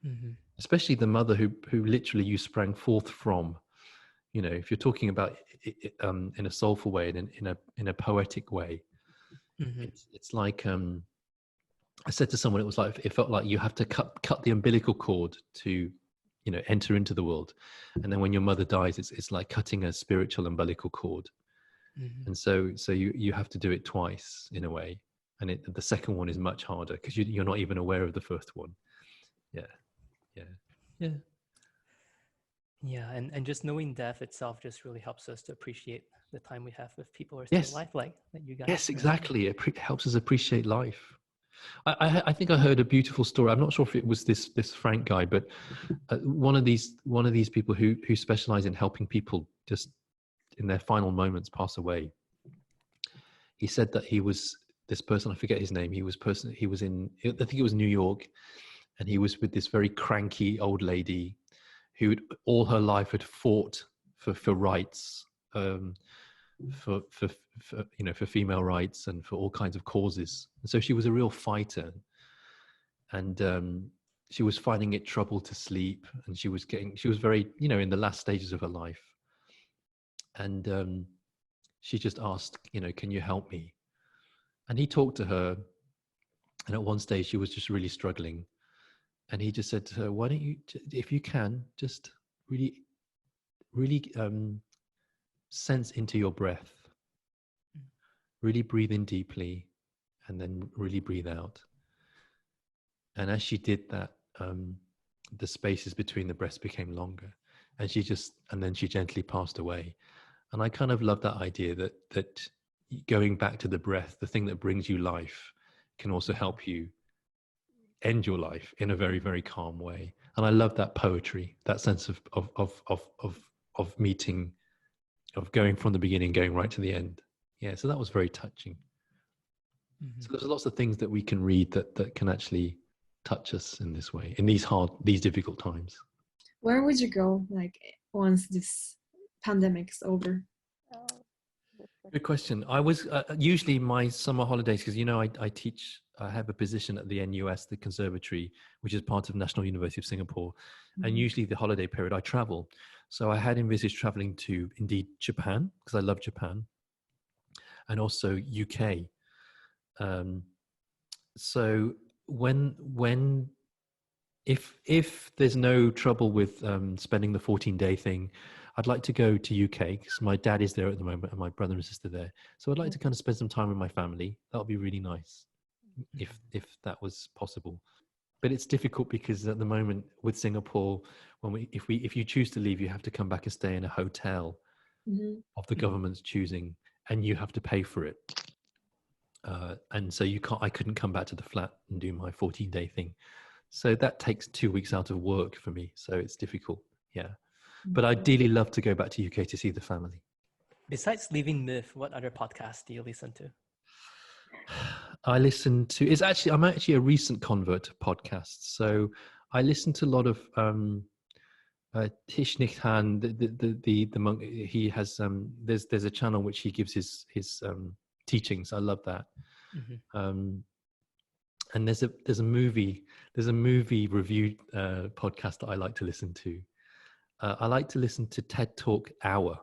Mm-hmm. Especially the mother who literally you sprang forth from. If you're talking about it, in a soulful way and in a poetic way, Mm-hmm. it's like I said to someone, it felt like you have to cut the umbilical cord to enter into the world, and then when your mother dies, it's like cutting a spiritual umbilical cord. Mm-hmm. And so you have to do it twice in a way, and the second one is much harder because you're not even aware of the first one. Yeah. Yeah, and just knowing death itself just really helps us to appreciate the time we have with people who are still Yes. alive, like you guys. Yes, right? exactly. It helps us appreciate life. I think I heard a beautiful story. I'm not sure if it was this Frank guy, but one of these people who specialize in helping people just in their final moments pass away. He said that he was this person. I forget his name. He was in. I think it was New York, and he was with this very cranky old lady who all her life had fought for rights. For female rights and for all kinds of causes. And so she was a real fighter, and she was finding it trouble to sleep, and she was very in the last stages of her life, and she just asked, can you help me? And he talked to her, and at one stage she was just really struggling, and he just said to her, why don't you, if you can, just really sense into your breath. Really breathe in deeply and then really breathe out. And as she did that, the spaces between the breaths became longer, and then she gently passed away. And I kind of love that idea that going back to the breath, the thing that brings you life, can also help you end your life in a very, very calm way. And I love that poetry, that sense of meeting, of going from the beginning, going right to the end. Yeah, so that was very touching. Mm-hmm. So there's lots of things that we can read that can actually touch us in this way, in these difficult times. Where would you go, like, once this pandemic's over? Good question. I was usually my summer holidays, because I teach. I have a position at the NUS, the conservatory, which is part of National University of Singapore, and usually the holiday period I travel. So I had envisaged traveling to indeed Japan, because I love Japan, and also UK. So if there's no trouble with spending the 14-day thing, I'd like to go to UK because my dad is there at the moment and my brother and sister there. So I'd like to kind of spend some time with my family. That would be really nice if that was possible. But it's difficult because at the moment with Singapore, if you choose to leave, you have to come back and stay in a hotel of the government's choosing, and you have to pay for it. And so I couldn't come back to the flat and do my 14-day thing. So that takes 2 weeks out of work for me. So it's difficult. Yeah. But I'd ideally love to go back to UK to see the family. Besides Leaving Myth, what other podcasts do you listen to? I'm actually a recent convert to podcasts. So I listen to a lot of Thich Nhat Hanh, the monk. He has there's a channel which he gives his teachings. I love that. Mm-hmm. And there's a movie review podcast that I like to listen to. I like to listen to TED Talk Hour.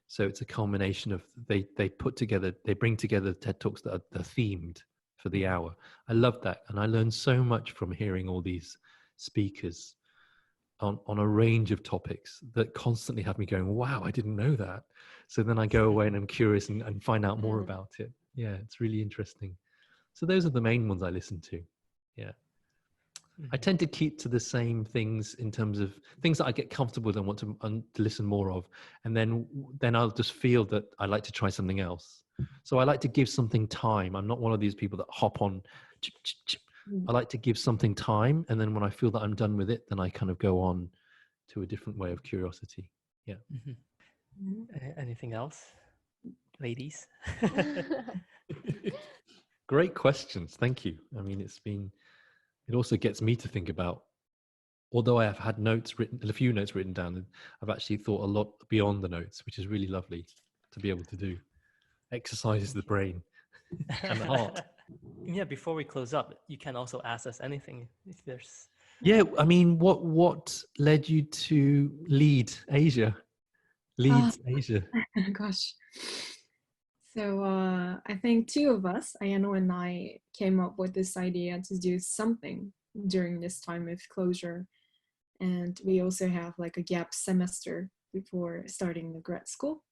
So it's a culmination of they bring together TED Talks that are themed for the hour. I love that, and I learn so much from hearing all these speakers on a range of topics that constantly have me going, wow, I didn't know that. So then I go away and I'm curious and find out more about it. Yeah, it's really interesting. So those are the main ones I listen to. Yeah. Mm-hmm. I tend to keep to the same things in terms of things that I get comfortable with and want to listen more of. And then I'll just feel that I like to try something else. So I like to give something time. I'm not one of these people that hop on. I like to give something time. And then when I feel that I'm done with it, then I kind of go on to a different way of curiosity. Yeah. Mm-hmm. Anything else, ladies? Great questions. Thank you. I mean, it also gets me to think about although I have had a few notes written down, I've actually thought a lot beyond the notes, which is really lovely to be able to do. Exercises the brain and the heart. Yeah, before we close up, you can also ask us anything if there's. Yeah, I mean, what led you to lead Asia? Leads Asia. Gosh. So I think two of us, Ayano and I, came up with this idea to do something during this time of closure. And we also have like a gap semester before starting the grad school.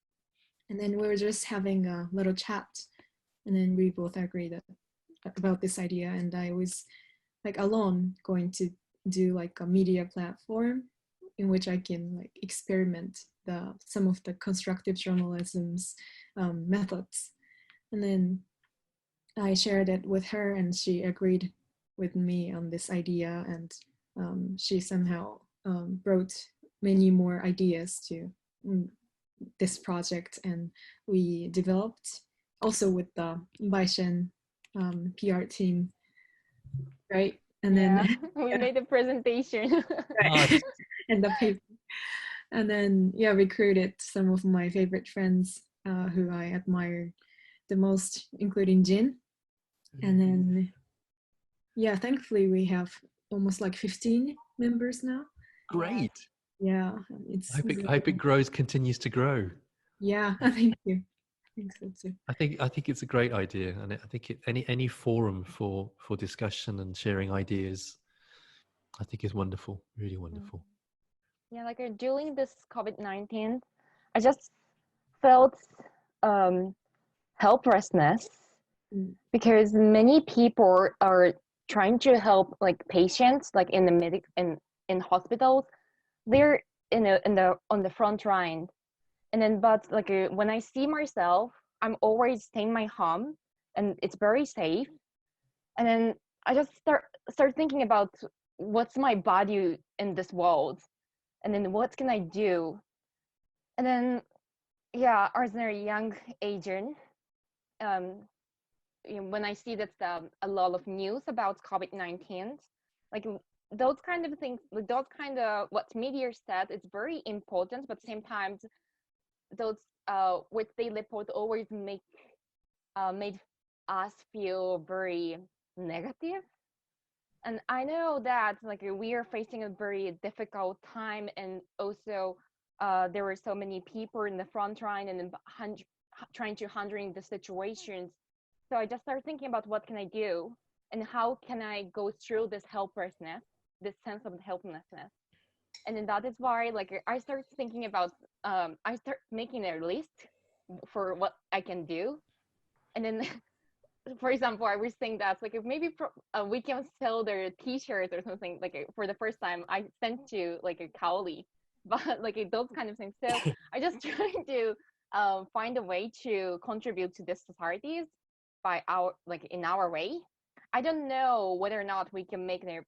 And then we were just having a little chat. And then we both agreed about this idea. And I was like alone going to do like a media platform in which I can like experiment some of the constructive journalism's methods. And then I shared it with her and she agreed with me on this idea, and she somehow brought many more ideas to this project, and we developed also with the Baishen PR team, right? And then we made a presentation. right. And the paper. And then yeah, we recruited some of my favorite friends who I admire the most, including Jin. And then yeah, thankfully we have almost like 15 members now. Great. Yeah, it's I hope it continues to grow. yeah. Thank you. I think so too. I think it's a great idea, and I think any forum for discussion and sharing ideas, I think is wonderful, really wonderful. Yeah, like during this COVID-19, I just felt helplessness because many people are trying to help like patients, like in the in hospitals. They're on the front line, and then but like when I see myself, I'm always staying my home, and it's very safe. And then I just start thinking about what's my body in this world, and then what can I do? And then yeah, as a young Asian, when I see that a lot of news about COVID-19, like those kind of things, like those kind of what media said, it's very important, but at the same time, those what they report always made us feel very negative. And I know that like we are facing a very difficult time, and also there were so many people in the front line and trying to handling the situations. So I just started thinking about what can I do and how can I go through this helplessness, this sense of helplessness. And then that is why like I started thinking about I start making a list for what I can do. And then for example, I was saying that like if maybe we can sell their t-shirts or something, like for the first time I sent to like a Kaoli, but like those kind of things. So I just trying to find a way to contribute to these societies by in our way. I don't know whether or not we can make their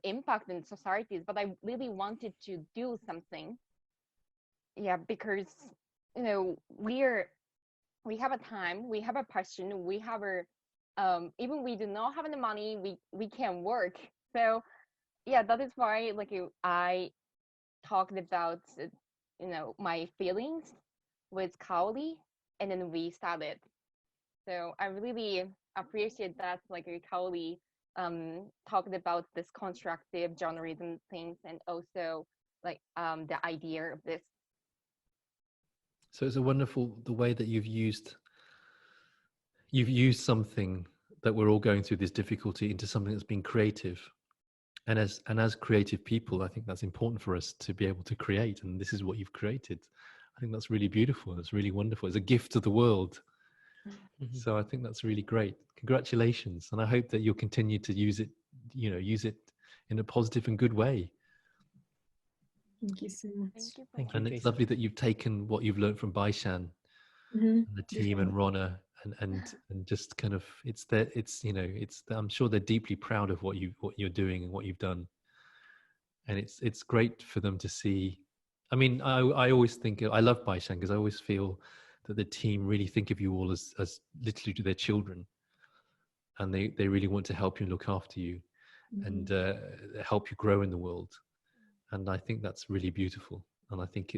impact in societies, but I really wanted to do something. Yeah, because we have a time, we have a passion, we have a even we do not have the money, we can work. So yeah, that is why like I talked about my feelings with Kaoli, and then we started. So I really appreciate that like Kaoli talked about this constructive journalism things, and also like the idea of this. So it's a wonderful the way that you've used something that we're all going through, this difficulty, into something that's been creative. And as creative people, I think that's important for us to be able to create, and this is what you've created. I think that's really beautiful. It's really wonderful. It's a gift to the world. Mm-hmm. So I think that's really great. Congratulations, and I hope that you'll continue to use it in a positive and good way. Thank you so much. Thank you, and it's lovely that you've taken what you've learned from Baishan and the team and Ronna, and just kind of I'm sure they're deeply proud of what you're doing and what you've done, and it's great for them to see. I mean, I always think I love Baishan because I always feel that the team really think of you all as literally to their children, and they really want to help you and look after you. and help you grow in the world. And I think that's really beautiful. And I think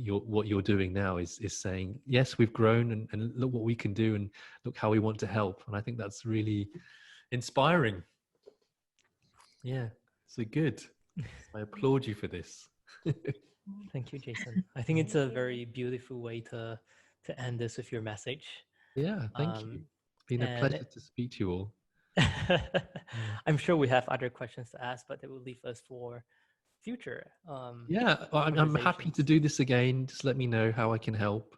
what you're doing now is saying, yes, we've grown, and look what we can do, and look how we want to help. And I think that's really inspiring. Yeah, so good. I applaud you for this. Thank you, Jason. I think it's a very beautiful way to end this with your message. Yeah, thank you. It's been a pleasure to speak to you all. I'm sure we have other questions to ask, but that will leave us for future. Yeah, I'm happy to do this again. Just let me know how I can help.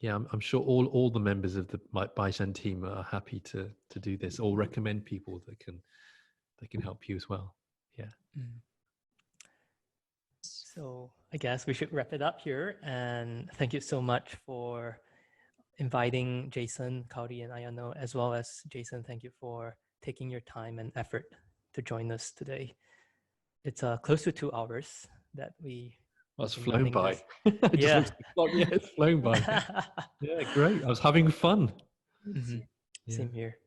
Yeah, I'm sure all the members of the Baishan team are happy to do this, or recommend people that can help you as well. Yeah. So I guess we should wrap it up here. And thank you so much for inviting Jason, Kaori, and Ayano, as well as Jason. Thank you for taking your time and effort to join us today. It's close to 2 hours that we. Well, it's flown by. It Yeah. just looks like, yeah, it's flown by. Yeah, great. I was having fun. Yeah. Same here.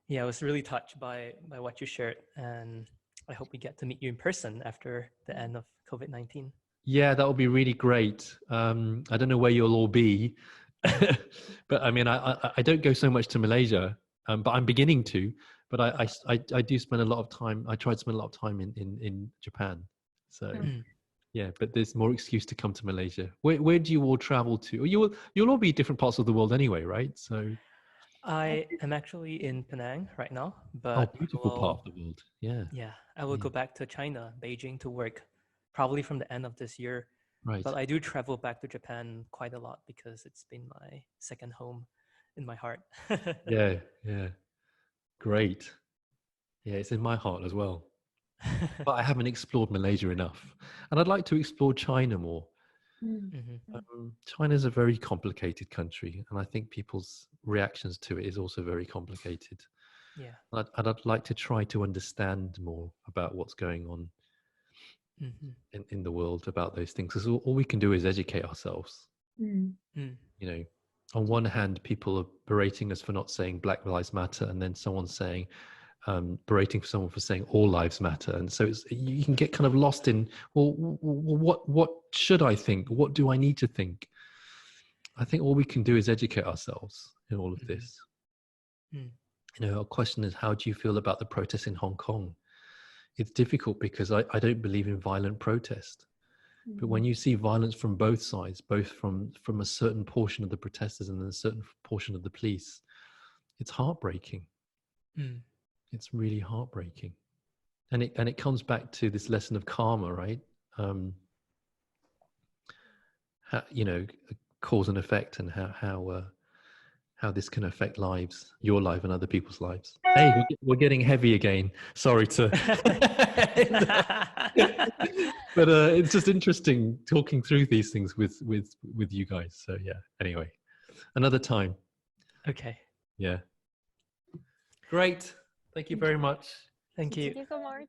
Yeah, I was really touched by what you shared, and I hope we get to meet you in person after the end of COVID-19. Yeah, that would be really great. I don't know where you'll all be, but I mean, I don't go so much to Malaysia, but I'm beginning to. But I do spend a lot of time. I try to spend a lot of time in Japan. So yeah, but there's more excuse to come to Malaysia. Where do you all travel to? You'll all be different parts of the world anyway, right? So I am actually in Penang right now, but beautiful part of the world. Yeah. Yeah, I will go back to China, Beijing, to work, probably from the end of this year. Right. But I do travel back to Japan quite a lot because it's been my second home in my heart. Yeah. Great. Yeah, it's in my heart as well. But I haven't explored Malaysia enough, and I'd like to explore China more. China is a very complicated country, and I think people's reactions to it is also very complicated. Yeah. I'd like to try to understand more about what's going on in the world about those things, because all we can do is educate ourselves. You know, on one hand, people are berating us for not saying Black Lives Matter, and then someone's saying, berating for someone for saying all lives matter. And so you can get kind of lost in, well, what should I think? What do I need to think? I think all we can do is educate ourselves in all of this. You know, our question is, how do you feel about the protests in Hong Kong? It's difficult because I don't believe in violent protest. But when you see violence from both sides, both from a certain portion of the protesters and a certain portion of the police, it's heartbreaking. It's really heartbreaking. And it comes back to this lesson of karma, right? You know, cause and effect, and how this can affect lives, your life and other people's lives. Hey, we're getting heavy again. Sorry to, but it's just interesting talking through these things with you guys. So yeah. Anyway, another time. Okay. Yeah. Great. Thank you very much. Thank you. Thank you so much.